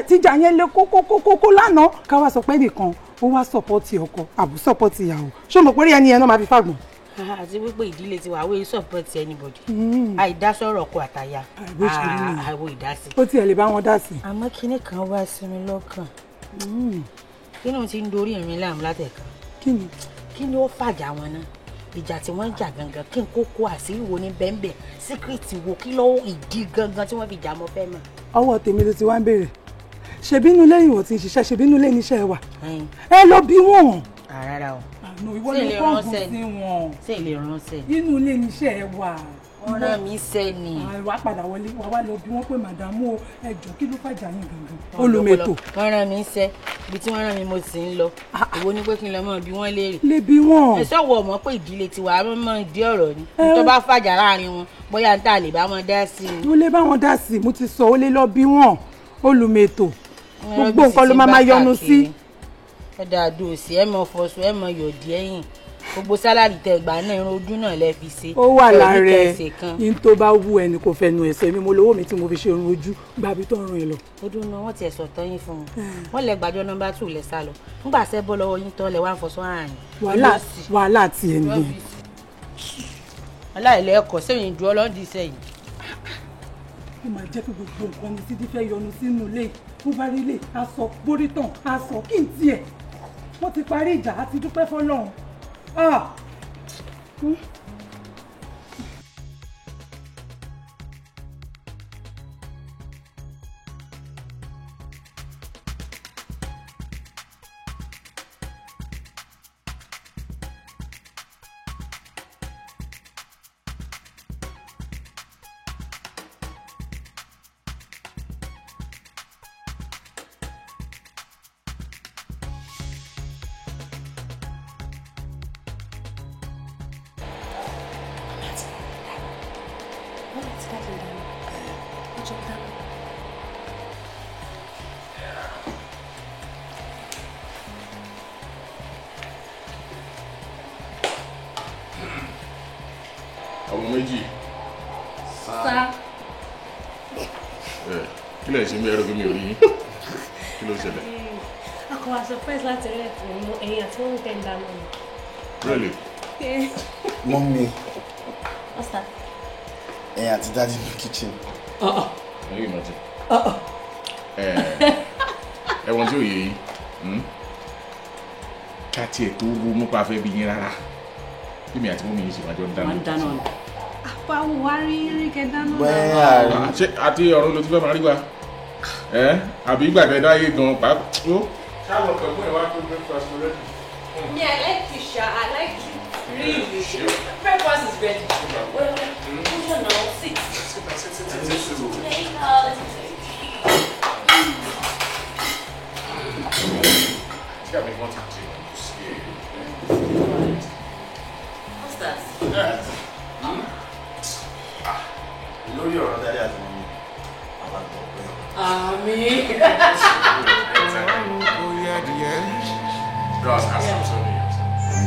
tíjà yẹn lé kókókókó lánàá ká wá sọ pé nìkan ó wá sọpọ́tì ọkọ àbú sọpọ́tì ìyàwó ṣé mo pé ẹni yẹn náà máa fi fàgbọ́n. Àti wípé ìdílé tiwa àwọ̀ sọpọ́tì anybody àìdásọ̀rọ̀ ọkọ àtàyà àwọ̀ ìdásí. Ó tiẹ̀ lè bá wọn dá sí. Àmọ́ kinní kan wá sí mi lọ́kàn kí ni mo ti ń dorí ìrìn láàmú látẹ̀kan. Kí ni ó fàjà wọn náà ìjà tí wọ́n jà gangan kí n kókó àṣírí wo ní bẹ́ẹ̀nbẹ́ẹ̀ síkírìtì wo kí lọ́wọ́ ìdí gangan tí wọ́n fi jà mọ́ fẹ́ mọ̀. Ọwọ́ tèmi ló ti wá ń béèrè ṣèbínú lẹ́yìn wọ́n ti ń ṣiṣẹ́ ṣèbínú lẹ́yìn iṣẹ́ wa ẹ lọ bí wọ́n. Rárá o ìwọ ló kọ́ ọ̀gùn sí wọn. Ṣé ilé ránṣẹ́? Inú ilé níṣẹ́ wa. Ọ̀rọ̀ mi ṣẹ́ ni. Wàá padà wọlé wàá wá lọ bí wọ́n pé màdàmú o ẹjọ́ kí ló fàjà yín gangan. Olùmẹ̀tò. Wọ́n rán mi ṣẹ́ ibi tí wọ́n rán mi mo sì ń lọ. Èwo ni pé kí n lọ mọ̀ bí wọ́n léèrè. Lè bí wọ́n. Ẹ sọ̀wọ́ mọ̀ pé ìdílé tiwa á mọ̀ ìdí ọ̀rọ̀ ni. Tó bá fàjà láàrin wọn bóyá n ta lè bá wọn dá sí i. Ó lè bá wọn dá sí i mo ti sọ ó lè lọ bí wọ́n. Olùmẹ̀tò. Gbogbo nǹkan ló máa yọnu sí. Ẹ dàdú òsì ẹ mọ fọṣọ ẹ mọ yọ̀dí ẹ̀yìn gbogbo sálárì tẹ gbà náà irun ojú náà lẹ fi ṣe. Ó wà lára ẹ ní tó bá wú ẹni kò fẹnu ẹsẹ mi mo lówó mi tí mo fi ṣe irun ojú gbàbí tó ń rún ẹ lọ. ó dún náà wọ́n ti ẹ̀sọ̀ tán yín fún wọn lẹ gbàjọ nọ́mbà 2 lẹ sá lọ nígbà sẹ́ bọ́ lọ́wọ́ yín tán lẹ wá ń fọṣọ àárín. wàhálà ti ẹ̀ nìyẹn. aláìlẹ̀ ẹ̀kọ́ sẹ́yìn ju ọlọ́dún sẹ́yìn. ó máa jẹ́ pé gbogbo nǹkan ni Sídí fẹ́ yọnu sínú ilé bó bá rí ilé aṣọ bórítàn aṣọ kí n tiẹ̀ wọ́n ti parí ìjà àti dúpẹ́ fọlọ́run. Ọmọ méjì. Sá. Kí lẹ ṣe ń bẹ̀rẹ̀ mi ò rí yín? Kí ló ṣẹlẹ̀? A kò wá surprise láti rẹ̀ fún ẹ̀yìn àti wọ́n ń tẹ̀ ń dáná. Really? Mommy. What's that? Ẹ̀yin àti daddy in the kitchen. Can you imagine? Ẹ̀wọ̀n tí ò yé yín. Ká tiẹ̀ tó ronú pa fẹ́ bí yín rárá. Bí mi àti mọ́mí yìí ṣe máa jọ dáná. Wọ́n dáná ni. Àpáwò wá rí kẹ dáná. Ṣé àti ọ̀run ló ti fẹ́ máa rí wa? Àbí ìgbàgbẹ́ dáyé gan pàápàá. Ṣáàlọ̀ pẹ̀lú ẹ̀ wá tó breakfast already. Me, I like you, Sha. I like you. Really? Breakfast is ready. Well, who's on now? Sit. What's that? Lórí ọ̀rọ̀ dáadé àti mọ́mí, àwọn àgbọ̀ pé.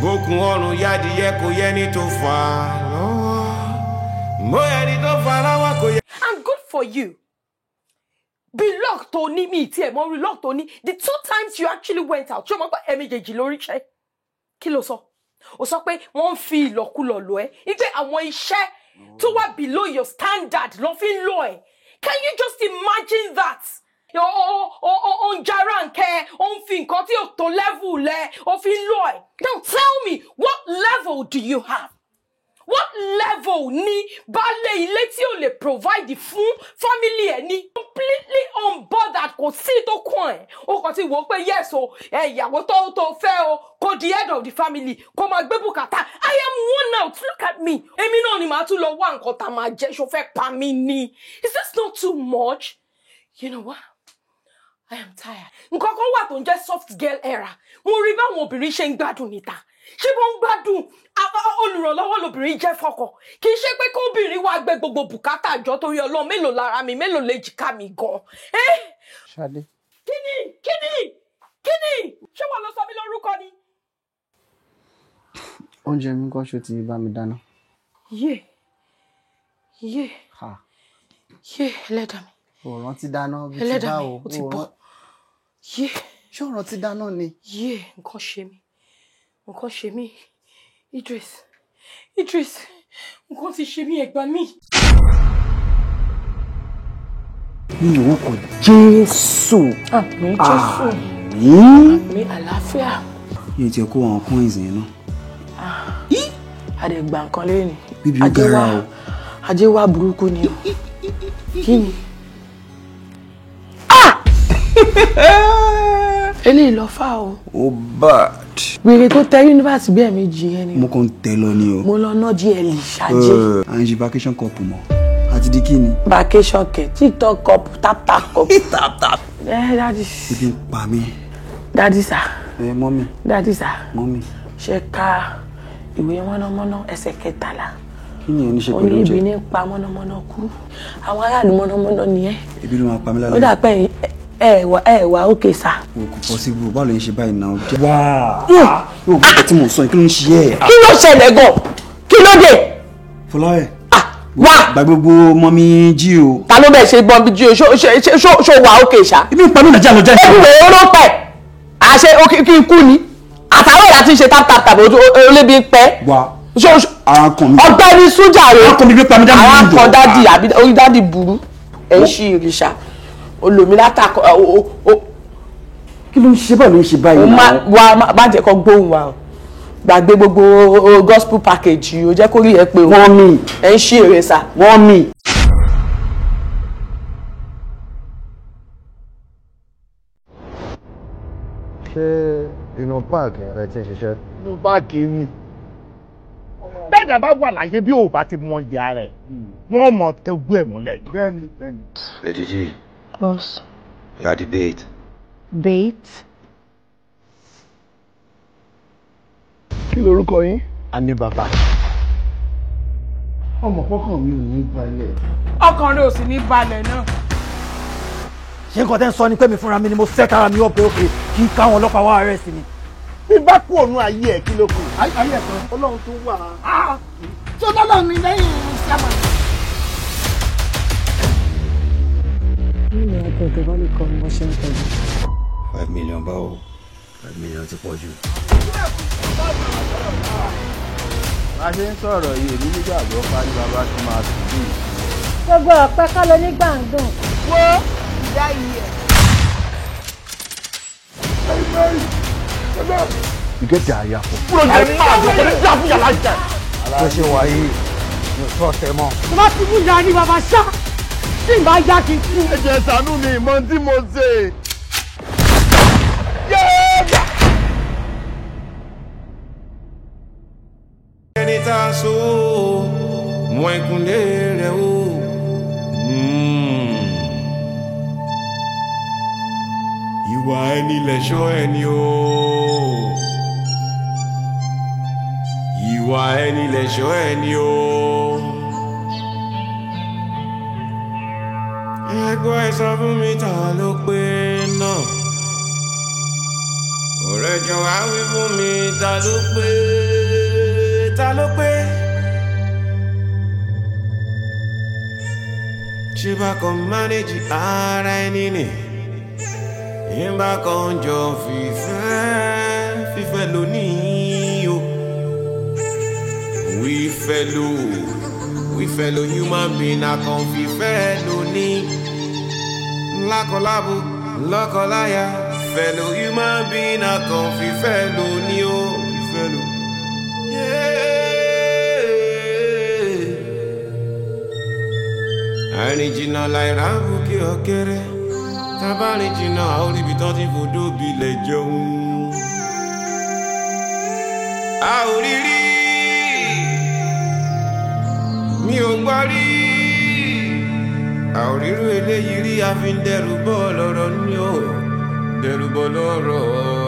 Bókun ọrùn yádìyẹ kò yẹ ní tó fà lọ́wọ́. Bóyá ní tó fà lọ́wọ́ kò yẹ. And good for you. Be locked Tony me tí ẹ mọ̀ rí locked Tony. The 2 times you actually went out. Ṣé o mọ̀ pé ẹ̀mejèjì lórí ṣe? Kí ló sọ? Ó sọ pé wọ́n fi ìlọ̀kulọ̀ lọ ẹ́. Ipe àwọn iṣẹ́ tó wà below your standard ló fi ń lọ ẹ́. Can you just imagine that? On jaranke, on fin koti o to level le, o fin loy. Now tell me, what level do you have? What level ni bale ile tí o lè provide the full family ẹ ni completely unbothered kò sí tó kàn ẹ́. O kò ti wò pé yes o, ìyàwó tó fẹ́ o, kò the head of the family, kò máa gbé bùkátà. I am worn out. Look at me. Èmi náà ni màá tún lọ wá nǹkan tá máa jẹ, ṣó fẹ́ pa mí ni. Is this not too much? You know what? I am tired. Nǹkan kan wà tó ń jẹ́ soft girl era. Mo rí báwọn obìnrin ṣe ń gbádùn níta. Ṣé wọ́n ń gbádùn olùrànlọ́wọ́ lobìnrin jẹ́ fọ́kọ? Kì í ṣe pé kóbìnrin wá gbé gbogbo bùkátà jọ torí Ọlọ́run mélòó lára mi, mélòó lè jìká mi gan. Ṣadé. Kíni? Ṣé wọ́n lọ sọ mí lórúkọ ni? Oúnjẹ mi kọ́ ṣe ti bá mi dáná. Yé, ẹlẹ́dàá mi. Ó rántí dáná bí ti Ẹlẹ́dàá bá mi, o. ó ti bọ̀. Yé. Ṣé ó rántí dáná ni? Yé, nǹkan ṣe mí. Idris, nǹkan ti ṣe mí, ẹ gbà mí. Ní orúkọ Jésù. Àmín Jésù. Àmín. Àlàáfíà. Yìí ti kó àwọn coins yẹn náà. Adé gba nǹkan lẹ́yìn. Bíbí ó gara o. Ajé wa burúkú ni o. Kí ni? Eléyìí lọ fà o. Ó bad. Wèrè tó tẹ yunifásitì bí ẹ̀mejì yẹn ni. Mo kàn tẹ lọ ni o. Mo lọ ná díẹ̀ lè ṣáájé. À ń ṣe vacation cup mọ́. Àti di kí ni? Vacation kẹ̀, TikTok cup, tap cup. Tap. Daddy. Ibi ń pa mí. Daddy sir. Mọ́mí. Daddy sir. Mọ́mí. Ṣé ká ìwé mọ̀nàmọ́ná ẹsẹ̀ 13. Kí ni ẹni ṣe pẹ̀lú oúnjẹ? Oní ibi ní pa mọ̀nàmọ́ná kú. Àwọn aráàlú mọ̀nàmọ́ná nìyẹn. Ebi ló máa pa mí lálẹ́. Ó dà pé ẹ wà okay sir. O kò possible. Báwo lè ń ṣe báyìí náà? Wá. Yóò gbọ́dọ̀ tí mo sọ kí ló ń ṣe ẹ́? Kí ló ṣẹlẹ̀ gan? Kí ló dé? Fọláwẹ̀. Wá. Gba gbogbo mọ́mí jí o. Ta ló bẹ̀ ṣe bọ́m̀bì jí o? Ṣó wà okay ṣá? Ibi ń pa mí nàìjíríà lọ jẹ́ ìṣẹ́. Ebi wèé ló pẹ̀. Àṣẹ kí n kú ni. Àtàwọn ìlà tí ń ṣe tap olébi ń pẹ́. Wá. Ọ̀gbẹ́ni Sújà rẹ̀. Akọ mi bí pa mi dáná. Àwọn akọ dádì àbí orí dádì burú. Ẹ̀ ń ṣí ìrìṣà. Olómi látàkọ. Kí ló ń ṣe báyìí ló ń ṣe báyìí náà? Wá má jẹ́ kó gbóhùn wa o. Gbàgbé gbogbo gospel package yìí o jẹ́ kó rí ẹ pé o. Wọ́n mi. Ẹ̀ ń ṣí ìrìṣà. Wọ́n mi. Ṣé inú páàkì rẹ ti ń ṣiṣẹ́? Inú páàkì mi. Bẹ́ẹ̀ dà bá wà láyé bí ò bá ti mọ ìyá rẹ̀, wọ́n mọ̀ tẹ́gbọ́ ẹ̀ múlẹ̀. Bẹ́ẹ̀ni. Lady G. Boss. You are the bait. Bait? Kí lorúkọ yín? Ani bàbá. Ọmọ kọ́kàn mi ò ní balẹ̀. Ọkàn rẹ̀ ò sì ní balẹ̀ náà. Ṣé nǹkan tẹ́ ń sọ ni pé mi fúnra mi ni mo set ara mi up pé òkè kí káwọn ọlọ́pàá wá arrest mi? Bí bá kú òun ayé ẹ̀ kí ló kù? Ayé ẹ̀ kan. Ọlọ́run tó wà á. Tó lọ́lọ́ mi lẹ́yìn sábà. Nínú ẹgbẹ́ ìjọba lè kọ́ ni wọ́n ṣe ń tọ́jú. 5 million báwo? 5 million ti pọ̀ jù. Bá a ṣe ń sọ̀rọ̀ yìí èmi nígbàgbọ́ parí bàbá tí máa sùn bí. Gbogbo ọ̀pẹ kọ́ ló ní gbàǹdùn. Wo ìyá yìí ẹ̀. You get diarrhea for. Kúrò jẹ́ ní máa dùn kò ní dá fún yàrá jẹ. Bó ṣe wà yìí, mi ò trust ẹ mọ́. Mo bá ti mú ìyá ní bàbá ṣá. Tí ìbá já kí n kú. Ẹ̀jẹ̀ ṣàánú mi ìmọ̀ tí mo ṣe. Ẹni tá a so mọ ìkúnlé rẹ̀ o. Ìwà ẹni lẹ̀ṣọ́ ẹni o. Ìwà ẹni lẹ̀ṣọ́ ẹni o. Ẹgbọ́n ẹ sọ fún mi ta ló pé náà. Ọ̀rẹ́ jọ wá wí fún mi ta ló pé. Ta ló pé? ṣé bá kan manage ara ẹni ni ìbá kan jọ fífẹ́ lónìí o. We fellow human being a kan fífẹ́ lónìí. Lákọlábo lọ́kọláya fellow human being a kan fífẹ́ lónìí o. Fífẹ́ lónìí. Àrìn jìnnà láìra bùkẹ́ ọ̀kẹ́rẹ́ tábàrìn jìnnà àwọn ibi tán ti fòdó bilẹ̀ jẹun. A ò rí rí mi ò gbọ́ rí a ò rírú eléyìí rí a fi ń dẹrù bọ́ lọ́rọ̀ ní o dẹrù bọ́ lọ́rọ̀.